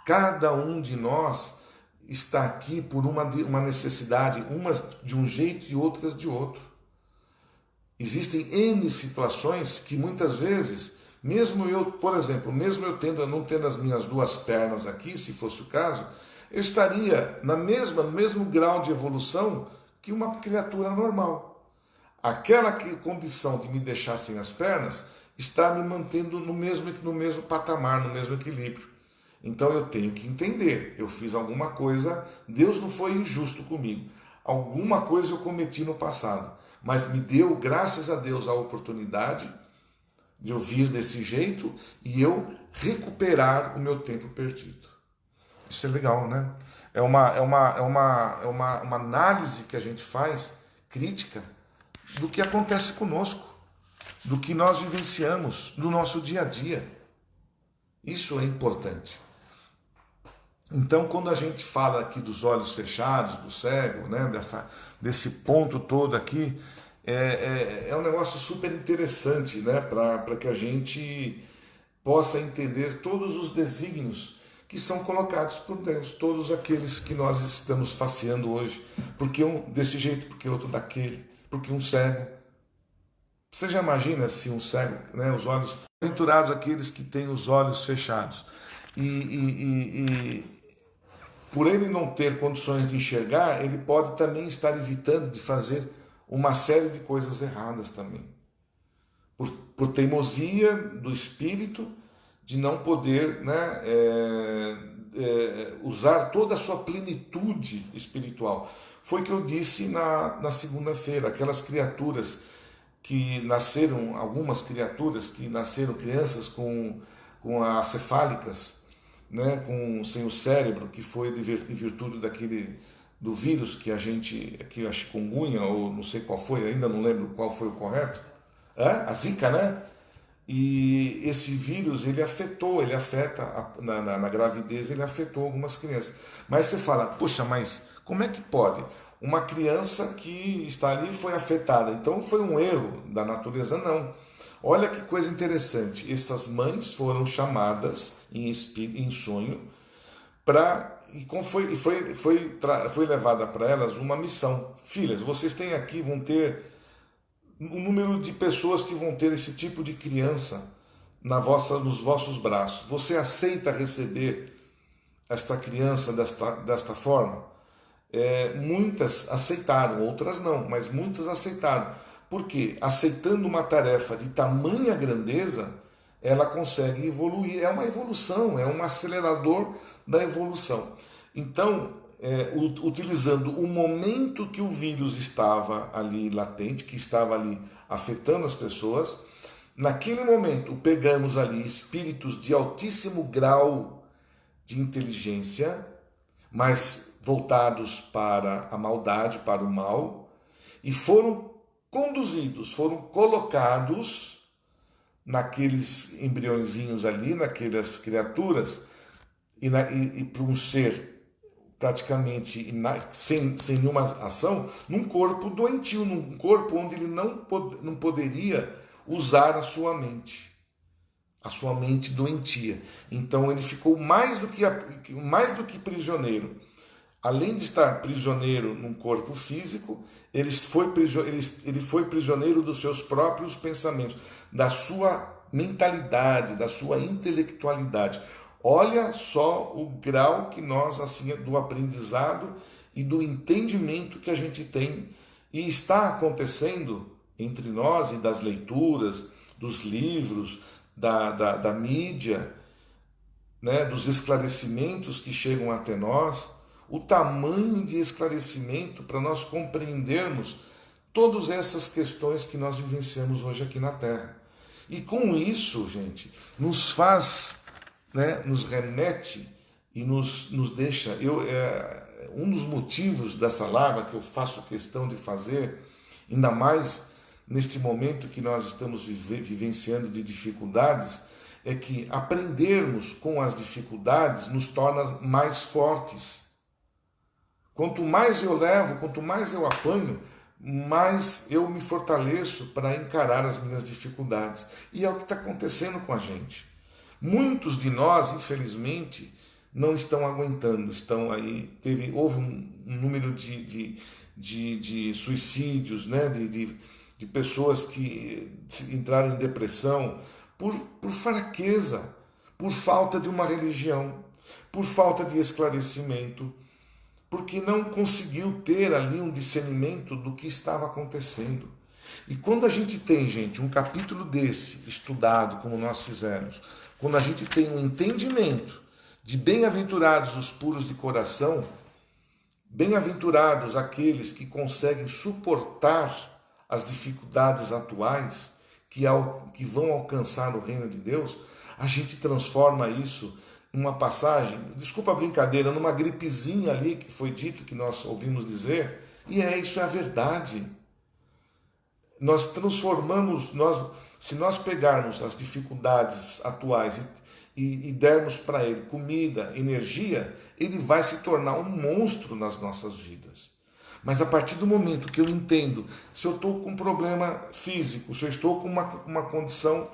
Cada um de nós está aqui por uma necessidade, umas de um jeito e outras de outro. Existem N situações que muitas vezes, mesmo eu, por exemplo, mesmo eu não tendo as minhas duas pernas aqui, se fosse o caso, eu estaria no mesmo grau de evolução que uma criatura normal. Aquela condição de me deixar sem as pernas está me mantendo no mesmo patamar, no mesmo equilíbrio. Então eu tenho que entender, eu fiz alguma coisa, Deus não foi injusto comigo. Alguma coisa eu cometi no passado, mas me deu, graças a Deus, a oportunidade de eu vir desse jeito e eu recuperar o meu tempo perdido. Isso é legal, né? É uma análise que a gente faz, crítica, do que acontece conosco, do que nós vivenciamos no nosso dia a dia. Isso é importante. Então, quando a gente fala aqui dos olhos fechados, do cego, né, desse ponto todo aqui, é um negócio super interessante, né, para que a gente possa entender todos os desígnios que são colocados por Deus, todos aqueles que nós estamos faceando hoje, porque um desse jeito, porque outro daquele, porque um cego. Você já imagina se um cego, né, os olhos, aventurados aqueles que têm os olhos fechados. por ele não ter condições de enxergar, ele pode também estar evitando de fazer uma série de coisas erradas também. Por teimosia do espírito, de não poder, né, usar toda a sua plenitude espiritual. Foi o que eu disse na segunda-feira, aquelas criaturas que nasceram, algumas criaturas que nasceram crianças com acefálicas, né, sem o cérebro, que foi em virtude do vírus que a chikungunya, ou não sei qual foi, ainda não lembro qual foi o correto, a Zika, né? E esse vírus, ele afeta, na gravidez, ele afetou algumas crianças. Mas você fala, poxa, mas como é que pode? Uma criança que está ali foi afetada, então foi um erro da natureza? Não. Olha que coisa interessante, essas mães foram chamadas em sonho e foi levada para elas uma missão. Filhas, vocês têm aqui, vão ter um número de pessoas que vão ter esse tipo de criança nos vossos braços. Você aceita receber esta criança desta forma? Muitas aceitaram, outras não, mas muitas aceitaram. Por quê? Aceitando uma tarefa de tamanha grandeza, ela consegue evoluir. É uma evolução, é um acelerador da evolução. Então, utilizando o momento que o vírus estava ali latente, que estava ali afetando as pessoas, naquele momento pegamos ali espíritos de altíssimo grau de inteligência, mas voltados para a maldade, para o mal, e foram conduzidos, foram colocados naqueles embriõezinhos ali, naquelas criaturas, e para um ser praticamente sem nenhuma ação, num corpo doentio, num corpo onde ele não poderia usar a sua mente doentia. Então ele ficou mais do que prisioneiro. Além de estar prisioneiro num corpo físico, ele foi prisioneiro dos seus próprios pensamentos, da sua mentalidade, da sua intelectualidade. Olha só o grau que nós, assim, do aprendizado e do entendimento que a gente tem e está acontecendo entre nós, e das leituras, dos livros, da mídia, né, dos esclarecimentos que chegam até nós, o tamanho de esclarecimento para nós compreendermos todas essas questões que nós vivenciamos hoje aqui na Terra. E com isso, gente, nos faz, né, nos remete e nos deixa. Um dos motivos dessa live que eu faço questão de fazer, ainda mais neste momento que nós estamos vivenciando de dificuldades, é que aprendermos com as dificuldades nos torna mais fortes. Quanto mais eu levo, quanto mais eu apanho, mais eu me fortaleço para encarar as minhas dificuldades. E é o que está acontecendo com a gente. Muitos de nós, infelizmente, não estão aguentando, estão aí. Houve um número de suicídios, né? de pessoas que entraram em depressão por fraqueza, por falta de uma religião, por falta de esclarecimento, porque não conseguiu ter ali um discernimento do que estava acontecendo. E quando a gente tem, gente, um capítulo desse estudado, como nós fizemos, quando a gente tem um entendimento de bem-aventurados os puros de coração, bem-aventurados aqueles que conseguem suportar as dificuldades atuais, que vão alcançar o reino de Deus, a gente transforma isso numa passagem, desculpa a brincadeira, numa gripezinha ali que foi dito, que nós ouvimos dizer, e isso é a verdade. Nós transformamos, se nós pegarmos as dificuldades atuais e dermos para ele comida, energia, ele vai se tornar um monstro nas nossas vidas. Mas a partir do momento que eu entendo, se eu estou com um problema físico, se eu estou com uma condição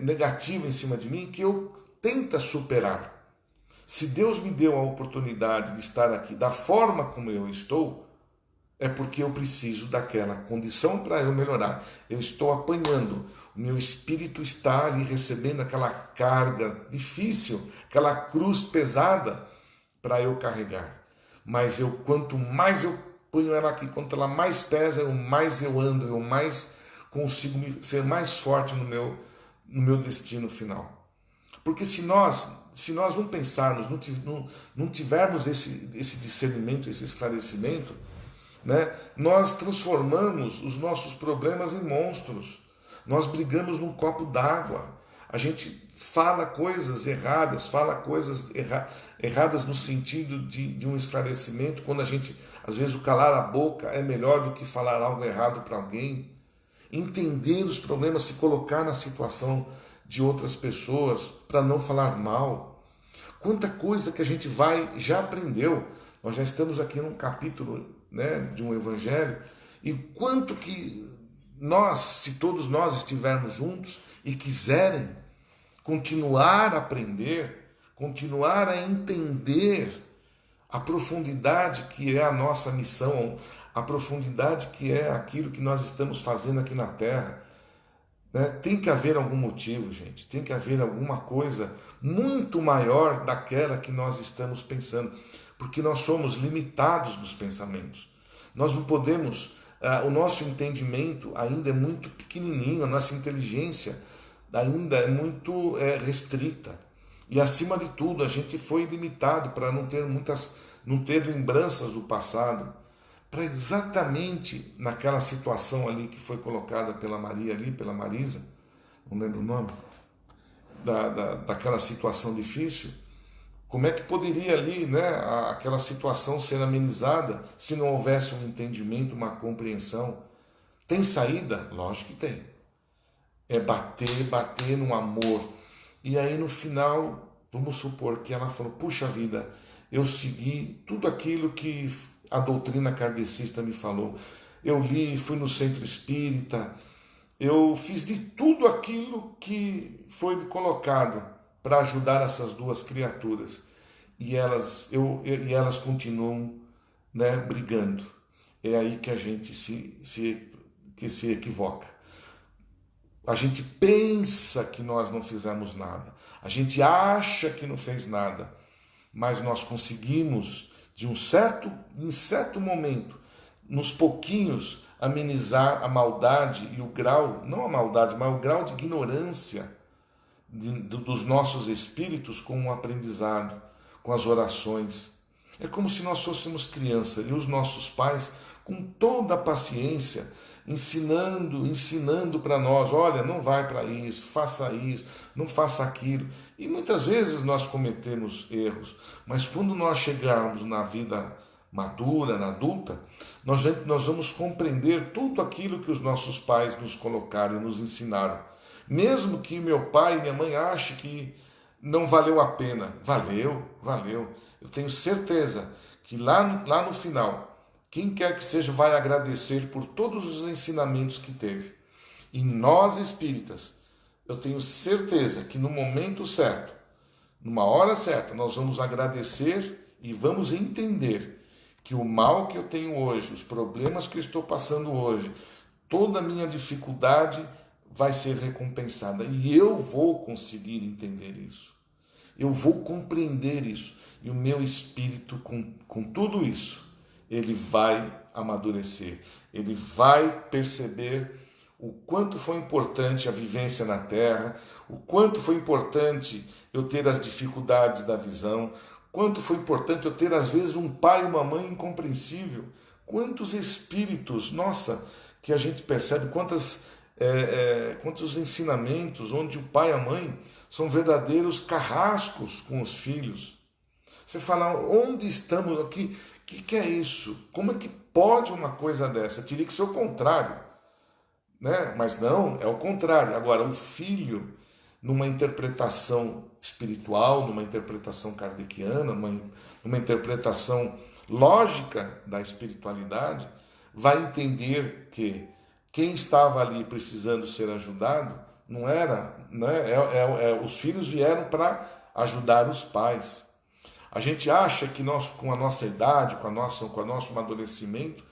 negativa em cima de mim, que eu tenta superar. Se Deus me deu a oportunidade de estar aqui da forma como eu estou, é porque eu preciso daquela condição para eu melhorar. Eu estou apanhando, o meu espírito está ali recebendo aquela carga difícil, aquela cruz pesada, para eu carregar. Mas quanto mais eu ponho ela aqui, quanto ela mais pesa, mais eu ando, eu mais consigo ser mais forte no meu destino final. Porque se nós não pensarmos, não tivermos esse discernimento, esse esclarecimento, né, nós transformamos os nossos problemas em monstros. Nós brigamos num copo d'água. A gente fala coisas erradas, erradas no sentido de um esclarecimento, quando a gente, às vezes, o calar a boca é melhor do que falar algo errado para alguém. Entender os problemas, se colocar na situação de outras pessoas para não falar mal. Quanta coisa que a gente já aprendeu. Nós já estamos aqui num capítulo, né, de um evangelho, e quanto que nós, se todos nós estivermos juntos e quiserem continuar a aprender, continuar a entender a profundidade que é a nossa missão, a profundidade que é aquilo que nós estamos fazendo aqui na Terra, né? Tem que haver algum motivo, gente, tem que haver alguma coisa muito maior daquela que nós estamos pensando, porque nós somos limitados nos pensamentos. Nós não podemos, o nosso entendimento ainda é muito pequenininho, a nossa inteligência ainda é muito restrita. E acima de tudo, a gente foi limitado para não ter lembranças do passado, para exatamente naquela situação ali que foi colocada pela Maria ali, pela Marisa, não lembro o nome, daquela situação difícil. Como é que poderia ali, né, aquela situação ser amenizada se não houvesse um entendimento, uma compreensão? Tem saída? Lógico que tem. É bater no amor. E aí no final, vamos supor que ela falou, puxa vida, eu segui tudo aquilo que a doutrina kardecista me falou. Eu li, fui no centro espírita, eu fiz de tudo aquilo que foi me colocado para ajudar essas duas criaturas. E elas continuam, né, brigando. É aí que a gente se equivoca. A gente pensa que nós não fizemos nada. A gente acha que não fez nada. Mas nós conseguimos, em certo momento, nos pouquinhos, amenizar a maldade e o grau, não a maldade, mas o grau de ignorância dos nossos espíritos com o aprendizado, com as orações. É como se nós fôssemos criança e os nossos pais, com toda a paciência, ensinando para nós, olha, não vai para isso, não faça aquilo. E muitas vezes nós cometemos erros, mas quando nós chegarmos na vida madura, na adulta, nós vamos compreender tudo aquilo que os nossos pais nos colocaram e nos ensinaram. Mesmo que meu pai e minha mãe achem que não valeu a pena. Valeu. Eu tenho certeza que lá no final, quem quer que seja vai agradecer por todos os ensinamentos que teve. E nós espíritas, eu tenho certeza que no momento certo, numa hora certa, nós vamos agradecer e vamos entender que o mal que eu tenho hoje, os problemas que eu estou passando hoje, toda a minha dificuldade vai ser recompensada. E eu vou conseguir entender isso. Eu vou compreender isso. E o meu espírito, com tudo isso, ele vai amadurecer. Ele vai perceber o quanto foi importante a vivência na Terra, o quanto foi importante eu ter as dificuldades da visão, quanto foi importante eu ter, às vezes, um pai e uma mãe incompreensível. Quantos espíritos, nossa, que a gente percebe, quantos ensinamentos onde o pai e a mãe são verdadeiros carrascos com os filhos. Você fala, onde estamos aqui? O que é isso? Como é que pode uma coisa dessa? Teria que ser o contrário, né? Mas não, é o contrário. Agora, o filho, numa interpretação espiritual, numa interpretação kardeciana, numa interpretação lógica da espiritualidade, vai entender que quem estava ali precisando ser ajudado não era, né? Os filhos vieram para ajudar os pais. A gente acha que nós, com a nossa idade, com o nosso amadurecimento,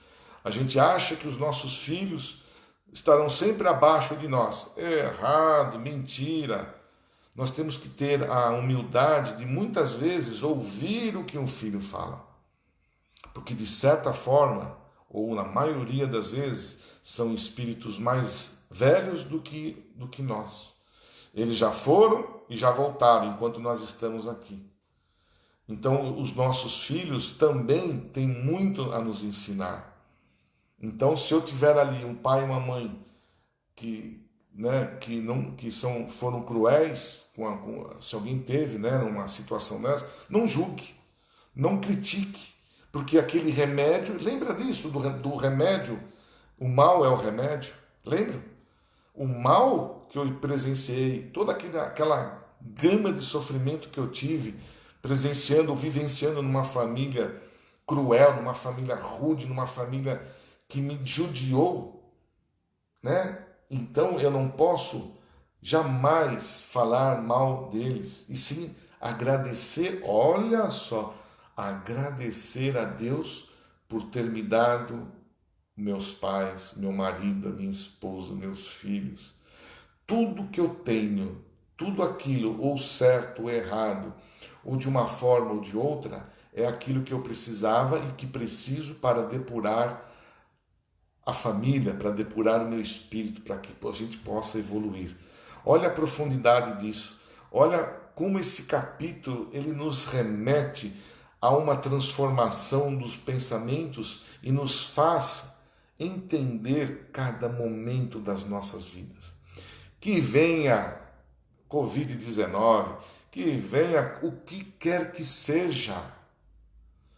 a gente acha que os nossos filhos estarão sempre abaixo de nós. É errado, mentira. nós temos que ter a humildade de muitas vezes ouvir o que um filho fala. Porque de certa forma, ou na maioria das vezes, são espíritos mais velhos do que nós. Eles já foram e já voltaram enquanto nós estamos aqui. Então, os nossos filhos também têm muito a nos ensinar. Então, se eu tiver ali um pai e uma mãe foram cruéis, se alguém teve, né, uma situação dessa, não julgue, não critique, porque aquele remédio, lembra disso, do remédio, o mal é o remédio, lembra? O mal que eu presenciei, toda aquela gama de sofrimento que eu tive, vivenciando numa família cruel, numa família rude, numa família que me judiou, né? Então eu não posso jamais falar mal deles, e sim agradecer, olha só, agradecer a Deus por ter me dado meus pais, meu marido, minha esposa, meus filhos. Tudo que eu tenho, tudo aquilo, ou certo ou errado, ou de uma forma ou de outra, é aquilo que eu precisava e que preciso para depurar a família, para depurar o meu espírito, para que a gente possa evoluir. Olha a profundidade disso. Olha como esse capítulo ele nos remete a uma transformação dos pensamentos e nos faz entender cada momento das nossas vidas. Que venha Covid-19, que venha o que quer que seja.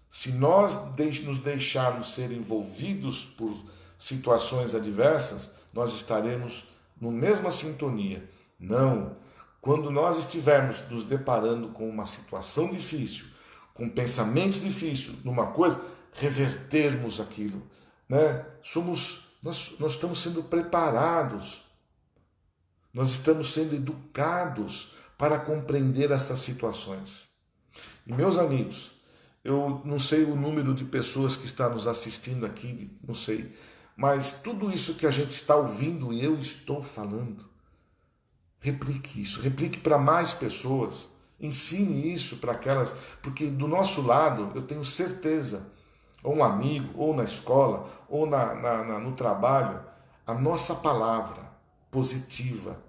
Se nós nos deixarmos ser envolvidos por situações adversas, nós estaremos na mesma sintonia. Não. Quando nós estivermos nos deparando com uma situação difícil, com pensamentos difíceis, numa coisa, revertermos aquilo, né? Nós estamos sendo preparados, nós estamos sendo educados para compreender essas situações. E meus amigos, eu não sei o número de pessoas que está nos assistindo aqui, não sei, mas tudo isso que a gente está ouvindo e eu estou falando, replique isso, replique para mais pessoas, ensine isso para aquelas, porque do nosso lado, eu tenho certeza, ou um amigo, ou na escola, ou no trabalho, a nossa palavra positiva,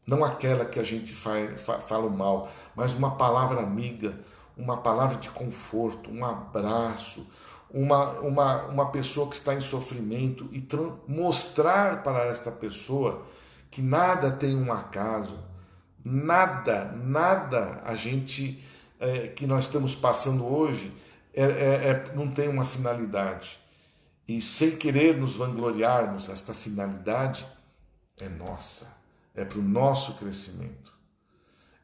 não aquela que a gente fala mal, mas uma palavra amiga, uma palavra de conforto, um abraço, uma pessoa que está em sofrimento e mostrar para esta pessoa que nada tem um acaso, nada a gente que nós estamos passando hoje não tem uma finalidade. E sem querer nos vangloriarmos, esta finalidade é nossa, é para o nosso crescimento.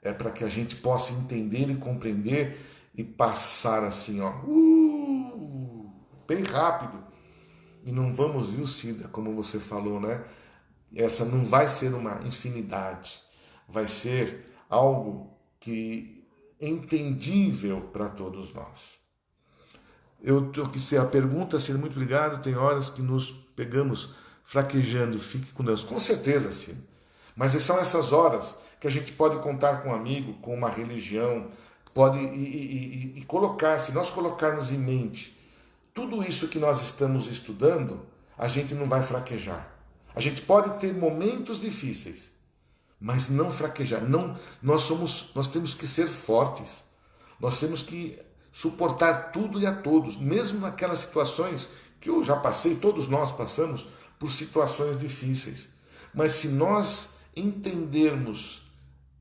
É para que a gente possa entender e compreender e passar assim, ó, bem rápido. E não vamos, viu, Cida, como você falou, né? Essa não vai ser uma infinidade, vai ser algo que é entendível para todos nós. A pergunta, Cida, muito obrigado. Tem horas que nos pegamos fraquejando, fique com Deus. Com certeza, Cida. Mas são essas horas que a gente pode contar com um amigo, com uma religião, pode e colocar, se nós colocarmos em mente tudo isso que nós estamos estudando, a gente não vai fraquejar. A gente pode ter momentos difíceis, mas não fraquejar. Não, nós temos que ser fortes. Nós temos que suportar tudo e a todos, mesmo naquelas situações que eu já passei, todos nós passamos por situações difíceis. Mas se nós entendermos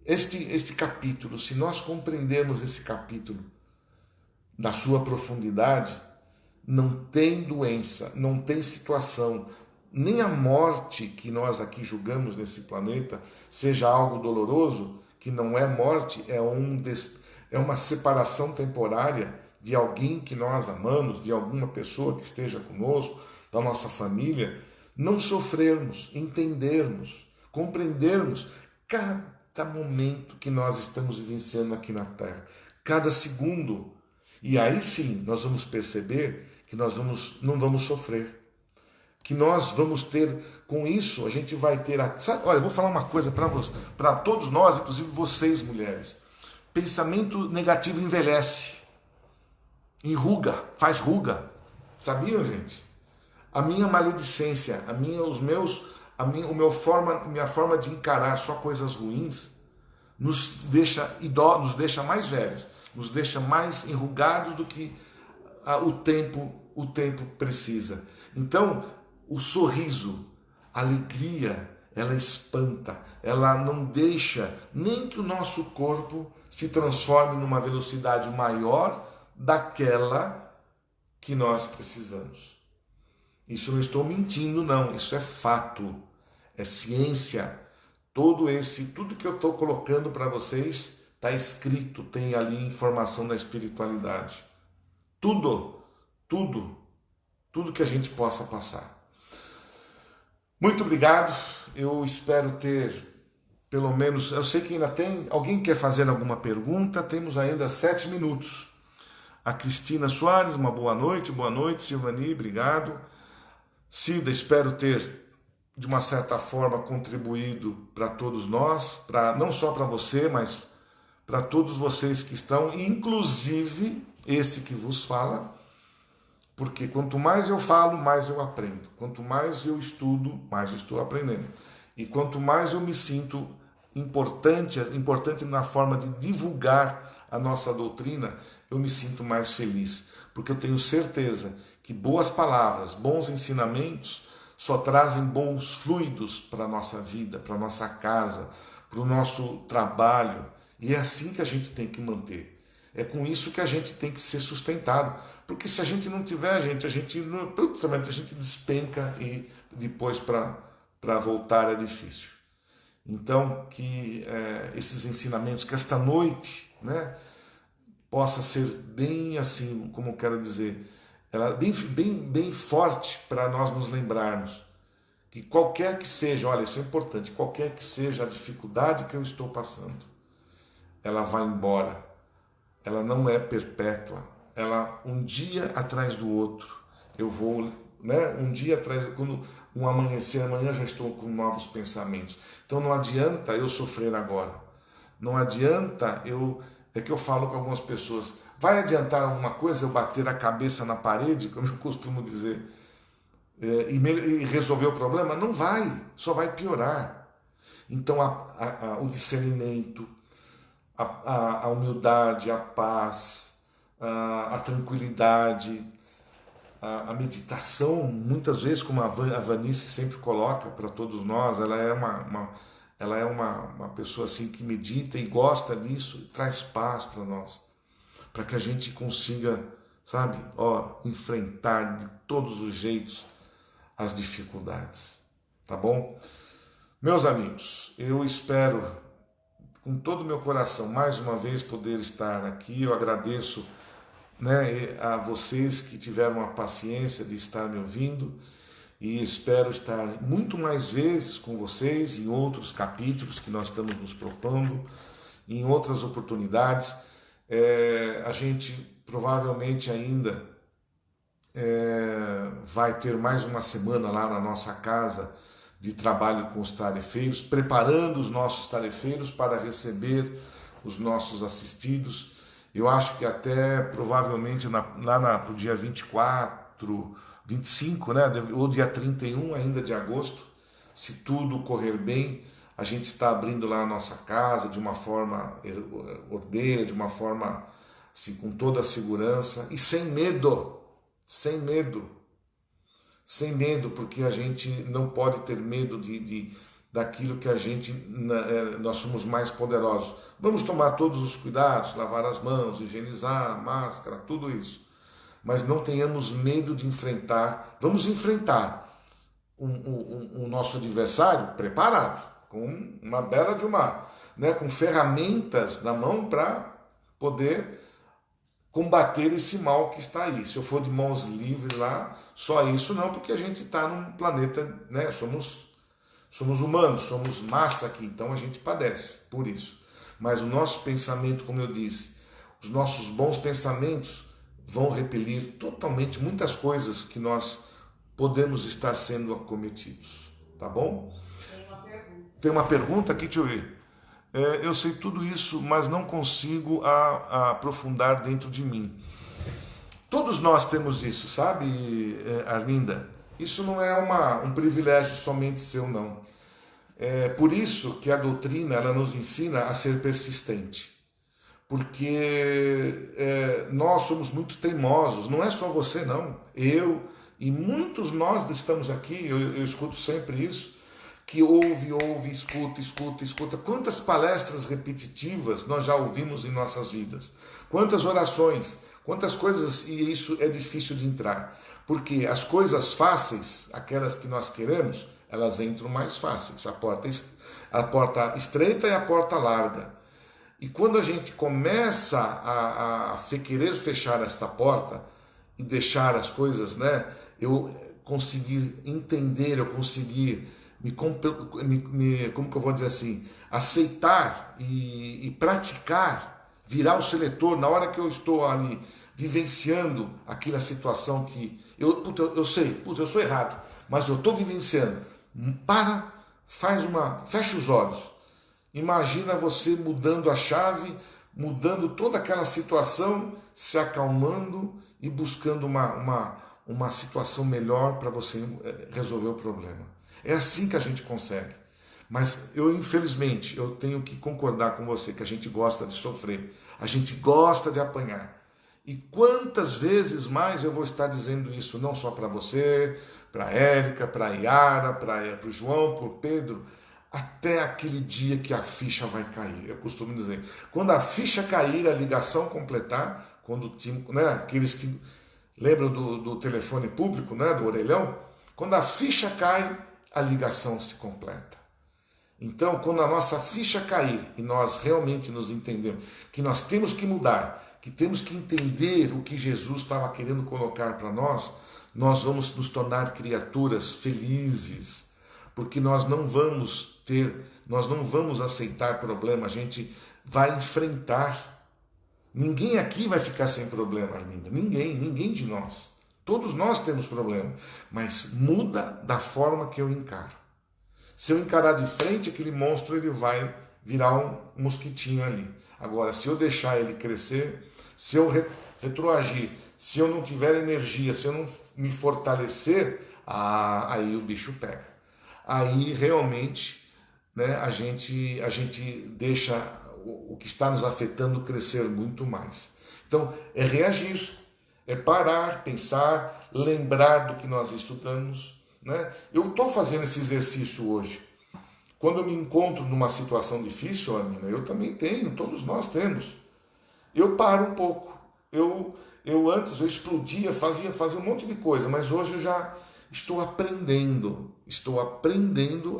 este capítulo, se nós compreendermos esse capítulo na sua profundidade, não tem doença, não tem situação, nem a morte que nós aqui julgamos nesse planeta seja algo doloroso, que não é morte, é uma separação temporária de alguém que nós amamos, de alguma pessoa que esteja conosco, da nossa família. Não sofrermos, entendermos, compreendermos cada momento que nós estamos vivenciando aqui na Terra, cada segundo. E aí sim nós vamos perceber que nós não vamos sofrer. que nós vamos ter com isso, a gente vai ter... Olha, eu vou falar uma coisa para todos nós, inclusive vocês, mulheres. Pensamento negativo envelhece, enruga, faz ruga. Sabiam, gente? A minha maledicência, minha forma de encarar só coisas ruins nos deixa mais velhos, nos deixa mais enrugados do que o tempo precisa. Então, o sorriso, a alegria, ela espanta, ela não deixa nem que o nosso corpo se transforme numa velocidade maior daquela que nós precisamos. Isso eu não estou mentindo, não, isso é fato, é ciência. Tudo que eu estou colocando para vocês está escrito, tem ali informação da espiritualidade. Tudo que a gente possa passar. Muito obrigado, eu espero ter, pelo menos, eu sei que ainda tem, alguém quer fazer alguma pergunta? Temos ainda 7 minutos. A Cristina Soares, uma boa noite, Silvani, obrigado. Cida, espero ter, de uma certa forma, contribuído para todos nós, não só para você, mas para todos vocês que estão, inclusive esse que vos fala, porque quanto mais eu falo, mais eu aprendo. Quanto mais eu estudo, mais eu estou aprendendo. E quanto mais eu me sinto importante na forma de divulgar a nossa doutrina, eu me sinto mais feliz. Porque eu tenho certeza que boas palavras, bons ensinamentos, só trazem bons fluidos para a nossa vida, para a nossa casa, para o nosso trabalho. E é assim que a gente tem que manter. É com isso que a gente tem que ser sustentado. Porque se a gente não tiver, a gente despenca e depois para voltar é difícil. Então, que esses ensinamentos, que esta noite, né, possa ser bem assim, como eu quero dizer, ela bem forte para nós nos lembrarmos que qualquer que seja, olha, isso é importante, qualquer que seja a dificuldade que eu estou passando, ela vai embora, ela não é perpétua, ela um dia atrás do outro, eu vou, né, um dia atrás, quando um amanhecer, amanhã já estou com novos pensamentos. Então não adianta eu sofrer agora, não adianta é que eu falo para algumas pessoas, vai adiantar alguma coisa eu bater a cabeça na parede, como eu costumo dizer, e resolver o problema? Não vai, só vai piorar. Então o discernimento, a humildade, a paz, a tranquilidade, a meditação, muitas vezes, como a Vanice sempre coloca para todos nós, ela é uma pessoa assim que medita e gosta disso, e traz paz para nós, para que a gente consiga, sabe, enfrentar de todos os jeitos as dificuldades, tá bom? Meus amigos, eu espero com todo o meu coração mais uma vez poder estar aqui. Eu agradeço, né, a vocês que tiveram a paciência de estar me ouvindo e espero estar muito mais vezes com vocês em outros capítulos que nós estamos nos propondo, em outras oportunidades. A gente provavelmente ainda vai ter mais uma semana lá na nossa casa de trabalho com os tarefeiros, preparando os nossos tarefeiros para receber os nossos assistidos. Eu acho que até provavelmente lá para o dia 24, 25, né, ou dia 31 ainda de agosto, se tudo correr bem, a gente está abrindo lá a nossa casa de uma forma ordeira, de uma forma assim, com toda a segurança e sem medo, porque a gente não pode ter medo daquilo que nós somos mais poderosos. Vamos tomar todos os cuidados, lavar as mãos, higienizar, máscara, tudo isso. Mas não tenhamos medo de enfrentar. Vamos enfrentar o nosso adversário preparado, com uma bela de com ferramentas na mão para poder combater esse mal que está aí. Se eu for de mãos livres lá, só isso não, porque a gente está num planeta, né? Somos humanos, somos massa aqui, então a gente padece por isso. Mas o nosso pensamento, como eu disse, os nossos bons pensamentos vão repelir totalmente muitas coisas que nós podemos estar sendo acometidos. Tá bom? Tem uma pergunta. Tem uma pergunta aqui, deixa eu ver. Eu sei tudo isso, mas não consigo aprofundar dentro de mim. Todos nós temos isso, sabe, Arminda? Isso não é um privilégio somente seu, não. É por isso que a doutrina ela nos ensina a ser persistente. Porque nós somos muito teimosos, não é só você, não. Eu e muitos nós estamos aqui, eu escuto sempre isso, que ouve, escuta. Quantas palestras repetitivas nós já ouvimos em nossas vidas? Quantas orações? Quantas coisas, e isso é difícil de entrar. Porque as coisas fáceis, aquelas que nós queremos, elas entram mais fáceis. A porta estreita e a porta larga. E quando a gente começa a querer fechar esta porta e deixar as coisas, né? Eu conseguir entender, eu conseguir como que eu vou dizer assim, aceitar e praticar, virar o seletor na hora que eu estou ali vivenciando aquela situação que eu sei, eu sou errado, mas eu estou vivenciando. Fecha os olhos. Imagina você mudando a chave, mudando toda aquela situação, se acalmando e buscando uma situação melhor para você resolver o problema. É assim que a gente consegue. Mas infelizmente, eu tenho que concordar com você que a gente gosta de sofrer, a gente gosta de apanhar. E quantas vezes mais eu vou estar dizendo isso, não só para você, para a Érica, para a Yara, para o João, para o Pedro, até aquele dia que a ficha vai cair. Eu costumo dizer, quando a ficha cair, a ligação completar, quando aqueles que lembram do telefone público, né, do orelhão, quando a ficha cai, a ligação se completa. Então, quando a nossa ficha cair e nós realmente nos entendemos que nós temos que mudar, que temos que entender o que Jesus estava querendo colocar para nós vamos nos tornar criaturas felizes, porque nós não vamos aceitar problema, a gente vai enfrentar. Ninguém aqui vai ficar sem problema, Arminda. Ninguém de nós. Todos nós temos problema, mas muda da forma que eu encaro. Se eu encarar de frente, aquele monstro ele vai virar um mosquitinho ali. Agora, se eu deixar ele crescer, se eu retroagir, se eu não tiver energia, se eu não me fortalecer, aí o bicho pega. Aí realmente, né, a gente deixa o que está nos afetando crescer muito mais. Então, é reagir. É parar, pensar, lembrar do que nós estudamos. Né? Eu estou fazendo esse exercício hoje. Quando eu me encontro numa situação difícil, Amina, eu também tenho, todos nós temos. Eu paro um pouco. Antes eu explodia, fazia um monte de coisa, mas hoje eu já estou aprendendo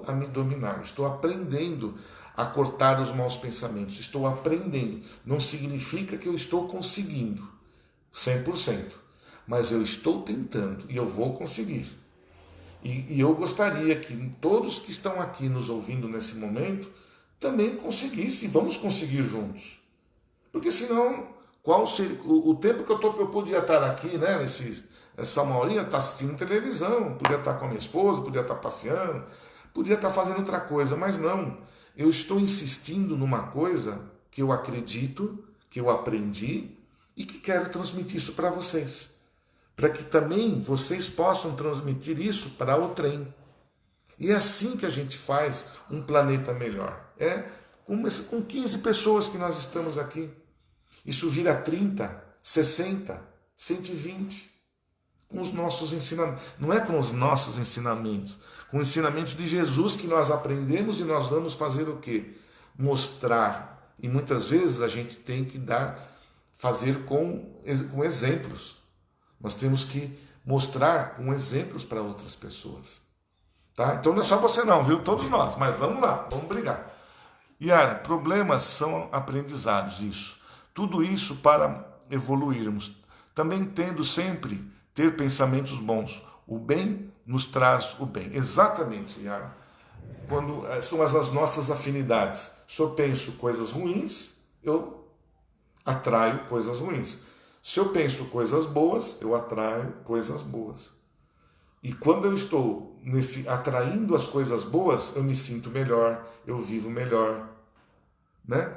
a me dominar, estou aprendendo a cortar os maus pensamentos, estou aprendendo. Não significa que eu estou conseguindo 100%, mas eu estou tentando e eu vou conseguir. E eu gostaria que todos que estão aqui nos ouvindo nesse momento também conseguissem, vamos conseguir juntos. Porque senão, qual seria o tempo que eu podia estar aqui, né, essa uma horinha, estar assistindo televisão, podia estar com a minha esposa, podia estar passeando, podia estar fazendo outra coisa, mas não. Eu estou insistindo numa coisa que eu acredito, que eu aprendi, e que quero transmitir isso para vocês. Para que também vocês possam transmitir isso para o trem. E é assim que a gente faz um planeta melhor. É com 15 pessoas que nós estamos aqui. Isso vira 30, 60, 120. Com os nossos ensinamentos. Não é com os nossos ensinamentos. Com o ensinamento de Jesus que nós aprendemos e nós vamos fazer o quê? Mostrar. E muitas vezes a gente tem que fazer com exemplos. Nós temos que mostrar com exemplos para outras pessoas. Tá? Então não é só você não, viu? Todos nós. Mas vamos lá, vamos brigar. Yara, problemas são aprendizados, isso. Tudo isso para evoluirmos. Também tendo sempre ter pensamentos bons. O bem nos traz o bem. Exatamente, Yara. Quando são as nossas afinidades. Se eu penso coisas ruins, eu atraio coisas ruins. Se eu penso coisas boas, eu atraio coisas boas. E quando eu estou atraindo as coisas boas, eu me sinto melhor, eu vivo melhor, né?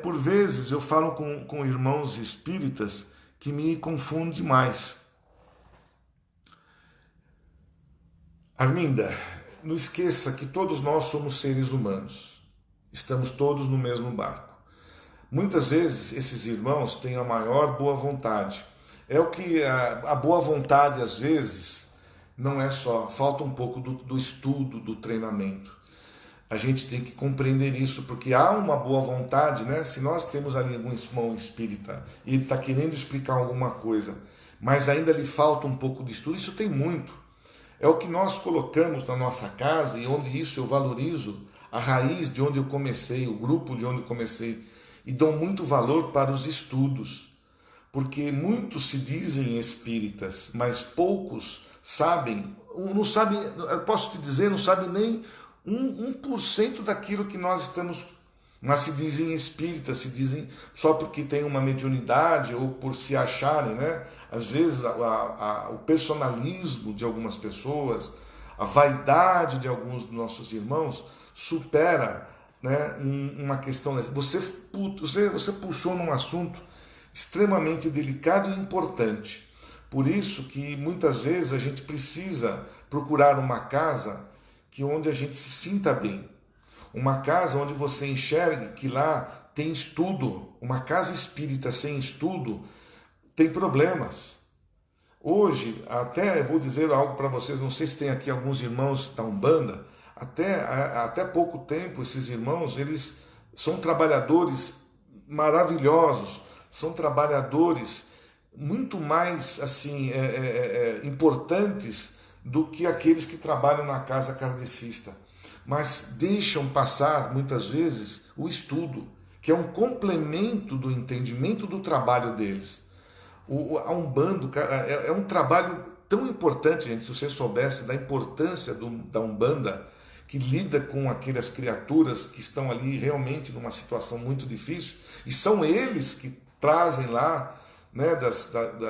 Por vezes eu falo com irmãos espíritas que me confundem mais. Arminda, não esqueça que todos nós somos seres humanos. Estamos todos no mesmo barco. Muitas vezes esses irmãos têm a maior boa vontade. É o que a boa vontade, às vezes, não é só, falta um pouco do estudo, do treinamento. A gente tem que compreender isso, porque há uma boa vontade, né? Se nós temos ali algum irmão espírita e ele está querendo explicar alguma coisa, mas ainda lhe falta um pouco de estudo, isso tem muito. É o que nós colocamos na nossa casa e onde isso eu valorizo, a raiz de onde eu comecei, o grupo de onde eu comecei, e dou muito valor para os estudos, porque muitos se dizem espíritas, mas poucos sabem, não sabem, eu posso te dizer, não sabem nem 1% daquilo que nós estamos, mas se dizem espíritas, se dizem só porque tem uma mediunidade ou por se acharem, né? Às vezes o personalismo de algumas pessoas, a vaidade de alguns dos nossos irmãos supera, né, uma questão. Você puxou num assunto extremamente delicado e importante. Por isso que muitas vezes a gente precisa procurar uma casa onde a gente se sinta bem. Uma casa onde você enxergue que lá tem estudo. Uma casa espírita sem estudo tem problemas. Hoje, até eu vou dizer algo para vocês, não sei se tem aqui alguns irmãos da Umbanda, até pouco tempo esses irmãos, eles são trabalhadores maravilhosos, são trabalhadores muito mais assim importantes do que aqueles que trabalham na casa kardecista, mas deixam passar muitas vezes o estudo, que é um complemento do entendimento do trabalho deles. A Umbanda é um trabalho tão importante, gente, se você soubesse da importância da Umbanda, que lida com aquelas criaturas que estão ali realmente numa situação muito difícil, e são eles que trazem lá, né,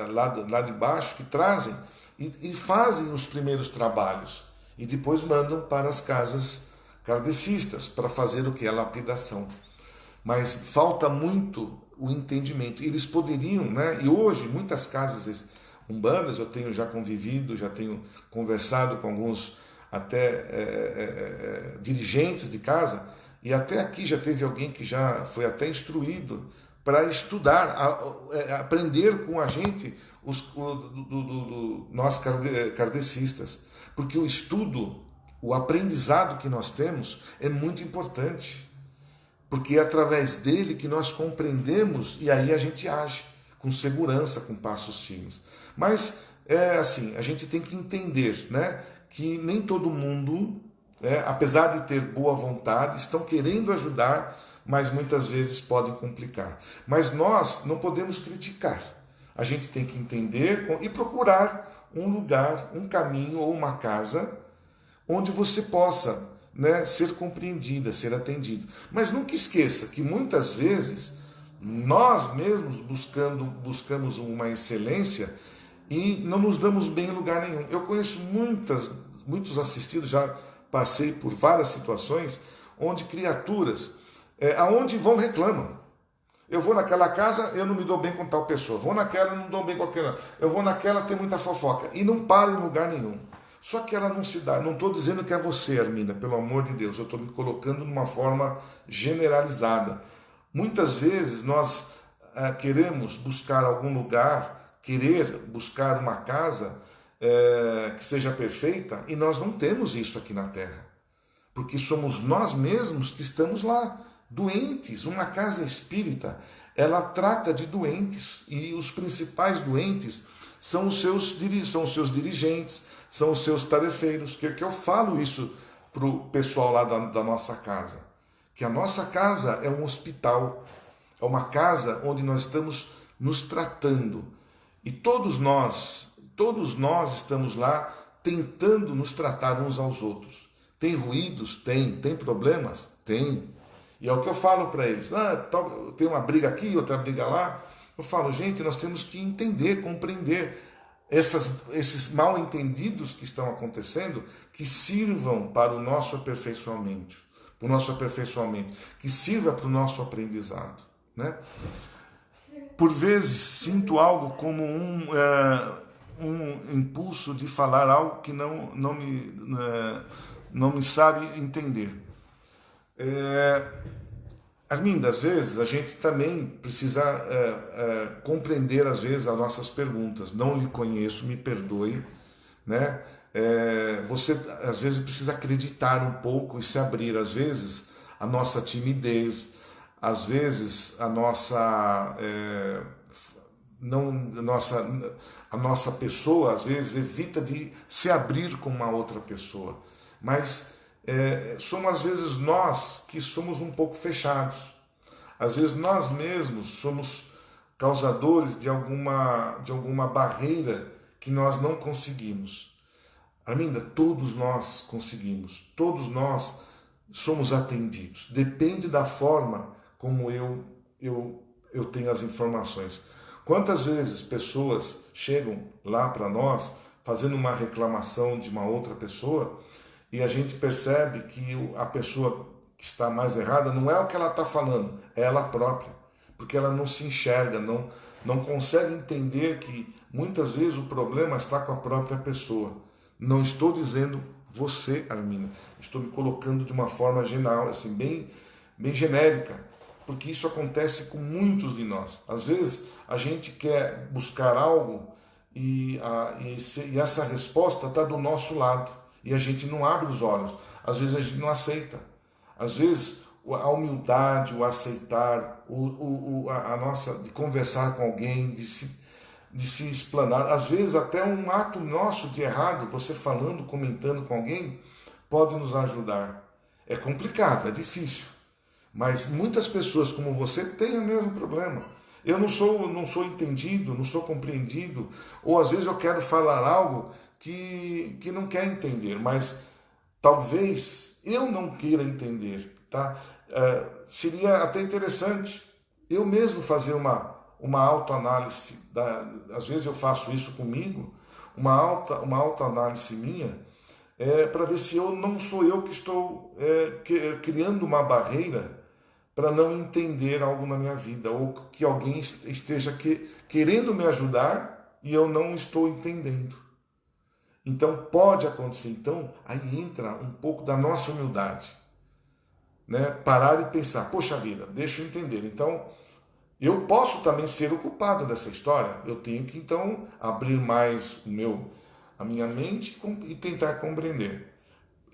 lá de baixo, que trazem e fazem os primeiros trabalhos, e depois mandam para as casas kardecistas para fazer o que? A lapidação. Mas falta muito o entendimento. Eles poderiam, né? E hoje, muitas casas umbandas, eu tenho já convivido, já tenho conversado com alguns até dirigentes de casa, e até aqui já teve alguém que já foi até instruído para estudar, aprender com a gente, nós kardecistas, porque o estudo, o aprendizado que nós temos é muito importante, porque é através dele que nós compreendemos e aí a gente age com segurança, com passos firmes. Mas é assim, a gente tem que entender, né, que nem todo mundo, apesar de ter boa vontade, estão querendo ajudar, mas muitas vezes podem complicar. Mas nós não podemos criticar. A gente tem que entender e procurar um lugar, um caminho ou uma casa onde você possa, né, ser compreendida, ser atendido. Mas nunca esqueça que muitas vezes nós mesmos buscamos uma excelência e não nos damos bem em lugar nenhum. Eu conheço muitos assistidos, já passei por várias situações onde criaturas, aonde vão reclamam. Eu vou naquela casa, eu não me dou bem com tal pessoa. Vou naquela, não me dou bem com aquela. Eu vou naquela, tem muita fofoca. E não para em lugar nenhum. Só que ela não se dá. Não estou dizendo que é você, Arminda, pelo amor de Deus. Eu estou me colocando de uma forma generalizada. Muitas vezes nós queremos buscar algum lugar, querer buscar uma casa que seja perfeita, e nós não temos isso aqui na Terra. Porque somos nós mesmos que estamos lá, doentes. Uma casa espírita, ela trata de doentes, e os principais doentes são os seus dirigentes, são os seus tarefeiros, que eu falo isso para o pessoal lá da nossa casa, que a nossa casa é um hospital, é uma casa onde nós estamos nos tratando, e todos nós estamos lá tentando nos tratar uns aos outros. Tem ruídos? Tem problemas? Tem. E é o que eu falo para eles, tem uma briga aqui, outra briga lá. Eu falo, gente, nós temos que entender, compreender. esses mal entendidos que estão acontecendo, que sirvam para o nosso aperfeiçoamento, que sirva para o nosso aprendizado, né? Por vezes sinto algo como um impulso de falar algo que não me sabe entender. Arminda, às vezes a gente também precisa compreender às vezes as nossas perguntas. Não lhe conheço, me perdoe, né? Você às vezes precisa acreditar um pouco e se abrir. Às vezes a nossa timidez, às vezes a nossa a nossa pessoa às vezes evita de se abrir com uma outra pessoa, mas somos às vezes nós que somos um pouco fechados. Às vezes nós mesmos somos causadores de alguma barreira que nós não conseguimos. Arminda, todos nós conseguimos, todos nós somos atendidos. Depende da forma como eu tenho as informações. Quantas vezes pessoas chegam lá para nós fazendo uma reclamação de uma outra pessoa e a gente percebe que a pessoa que está mais errada não é o que ela está falando, é ela própria, porque ela não se enxerga, não consegue entender que muitas vezes o problema está com a própria pessoa. Não estou dizendo você, Arminda, estou me colocando de uma forma geral, assim, bem genérica, porque isso acontece com muitos de nós. Às vezes a gente quer buscar algo e essa resposta está do nosso lado e a gente não abre os olhos. Às vezes a gente não aceita. Às vezes a humildade, o aceitar, a nossa de conversar com alguém, de se explanar, às vezes até um ato nosso de errado, você falando, comentando com alguém, pode nos ajudar. É complicado, é difícil. Mas muitas pessoas como você têm o mesmo problema. Eu não sou entendido, não sou compreendido, ou às vezes eu quero falar algo que não quer entender, mas talvez eu não queira entender, tá? Seria até interessante eu mesmo fazer uma autoanálise, às vezes eu faço isso comigo, uma autoanálise minha, para ver se não sou eu que estou criando uma barreira para não entender algo na minha vida, ou que alguém esteja querendo me ajudar e eu não estou entendendo. Então pode acontecer, então aí entra um pouco da nossa humildade, né? Parar e pensar, poxa vida, deixa eu entender. Então eu posso também ser o culpado dessa história. Eu tenho que então abrir mais a minha mente e tentar compreender.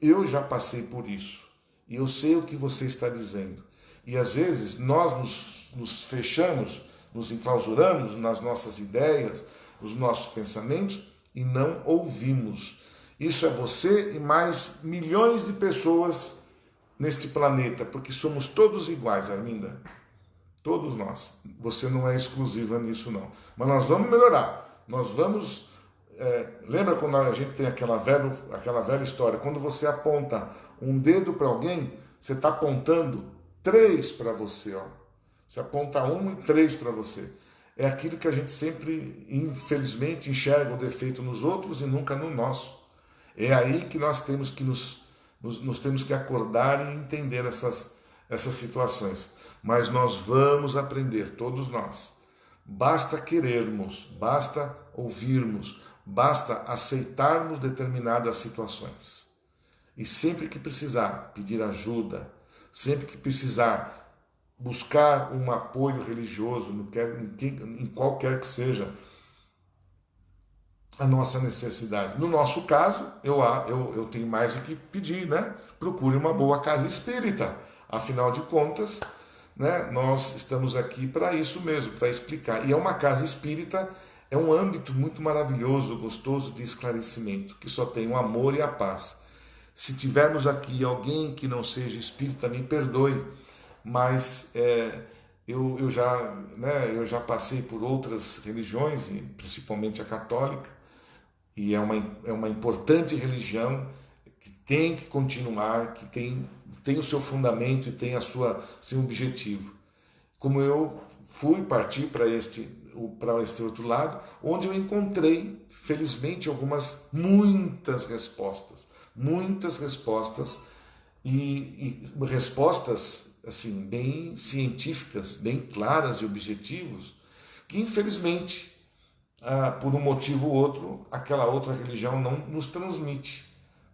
Eu já passei por isso e eu sei o que você está dizendo. E às vezes nós nos fechamos, nos enclausuramos nas nossas ideias, nos nossos pensamentos e não ouvimos. Isso é você e mais milhões de pessoas neste planeta, porque somos todos iguais, Arminda. Todos nós. Você não é exclusiva nisso, não. Mas nós vamos melhorar. Nós vamos... lembra quando a gente tem aquela velha história? Quando você aponta um dedo para alguém, você está apontando 3 para você. Ó. Você aponta 1 e 3 para você. É aquilo que a gente sempre, infelizmente, enxerga o defeito nos outros e nunca no nosso. É aí que nós temos que nos temos que acordar e entender essas situações. Mas nós vamos aprender, todos nós. Basta querermos, basta ouvirmos, basta aceitarmos determinadas situações. E sempre que precisar pedir ajuda, sempre que precisar buscar um apoio religioso, em qualquer que seja a nossa necessidade. No nosso caso, eu tenho mais o que pedir, né? Procure uma boa casa espírita. Afinal de contas, né, nós estamos aqui para isso mesmo, para explicar. E é uma casa espírita, é um âmbito muito maravilhoso, gostoso de esclarecimento, que só tem o amor e a paz. Se tivermos aqui alguém que não seja espírita, me perdoe, mas eu já passei por outras religiões, principalmente a católica, e é uma importante religião que tem que continuar, que tem o seu fundamento e tem seu objetivo. como eu parti para este outro lado, onde eu encontrei, felizmente, muitas respostas e respostas assim bem científicas, bem claras e objetivos, que infelizmente, por um motivo ou outro, aquela outra religião não nos transmite,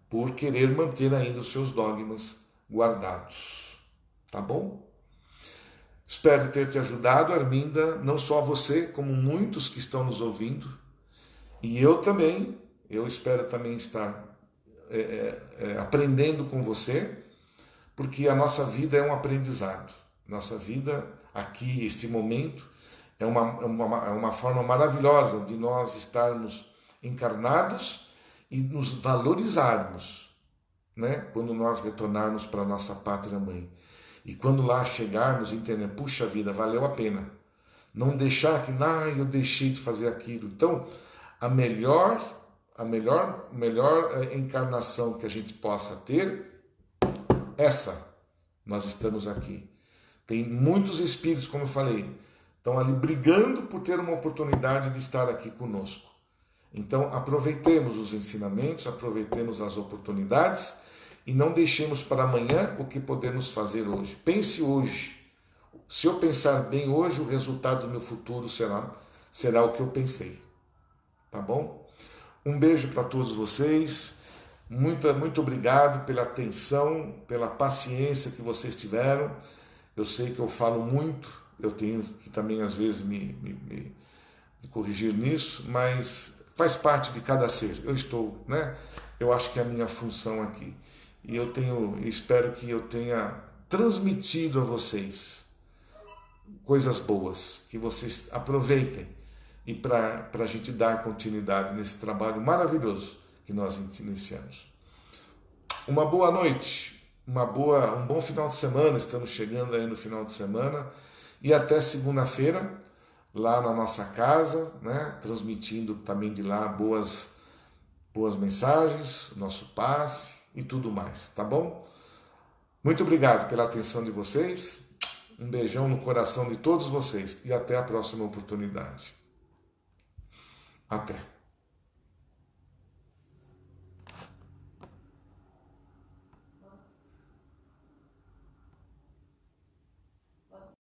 por querer manter ainda os seus dogmas guardados. Tá bom? Espero ter te ajudado, Arminda, não só você, como muitos que estão nos ouvindo. E eu também, eu espero também estar aprendendo com você, porque a nossa vida é um aprendizado. Nossa vida aqui, este momento, é uma forma maravilhosa de nós estarmos encarnados e nos valorizarmos, né? Quando nós retornarmos para a nossa pátria mãe. E quando lá chegarmos, entender, puxa vida, valeu a pena. Não deixar que, eu deixei de fazer aquilo. Então, a melhor encarnação que a gente possa ter, nós estamos aqui. Tem muitos espíritos, como eu falei, estão ali brigando por ter uma oportunidade de estar aqui conosco. Então, aproveitemos os ensinamentos, aproveitemos as oportunidades e não deixemos para amanhã o que podemos fazer hoje. Pense hoje. Se eu pensar bem hoje, o resultado do meu futuro será o que eu pensei. Tá bom? Um beijo para todos vocês. Muito obrigado pela atenção, pela paciência que vocês tiveram. Eu sei que eu falo muito, eu tenho que também às vezes me corrigir nisso, mas faz parte de cada ser. Eu estou, né? Eu acho que é a minha função aqui. E espero que eu tenha transmitido a vocês coisas boas, que vocês aproveitem e para a gente dar continuidade nesse trabalho maravilhoso que nós iniciamos. Uma boa noite, um bom final de semana, estamos chegando aí no final de semana, e até segunda-feira, lá na nossa casa, né, transmitindo também de lá boas mensagens, nosso passe e tudo mais, tá bom? Muito obrigado pela atenção de vocês, um beijão no coração de todos vocês e até a próxima oportunidade. Até.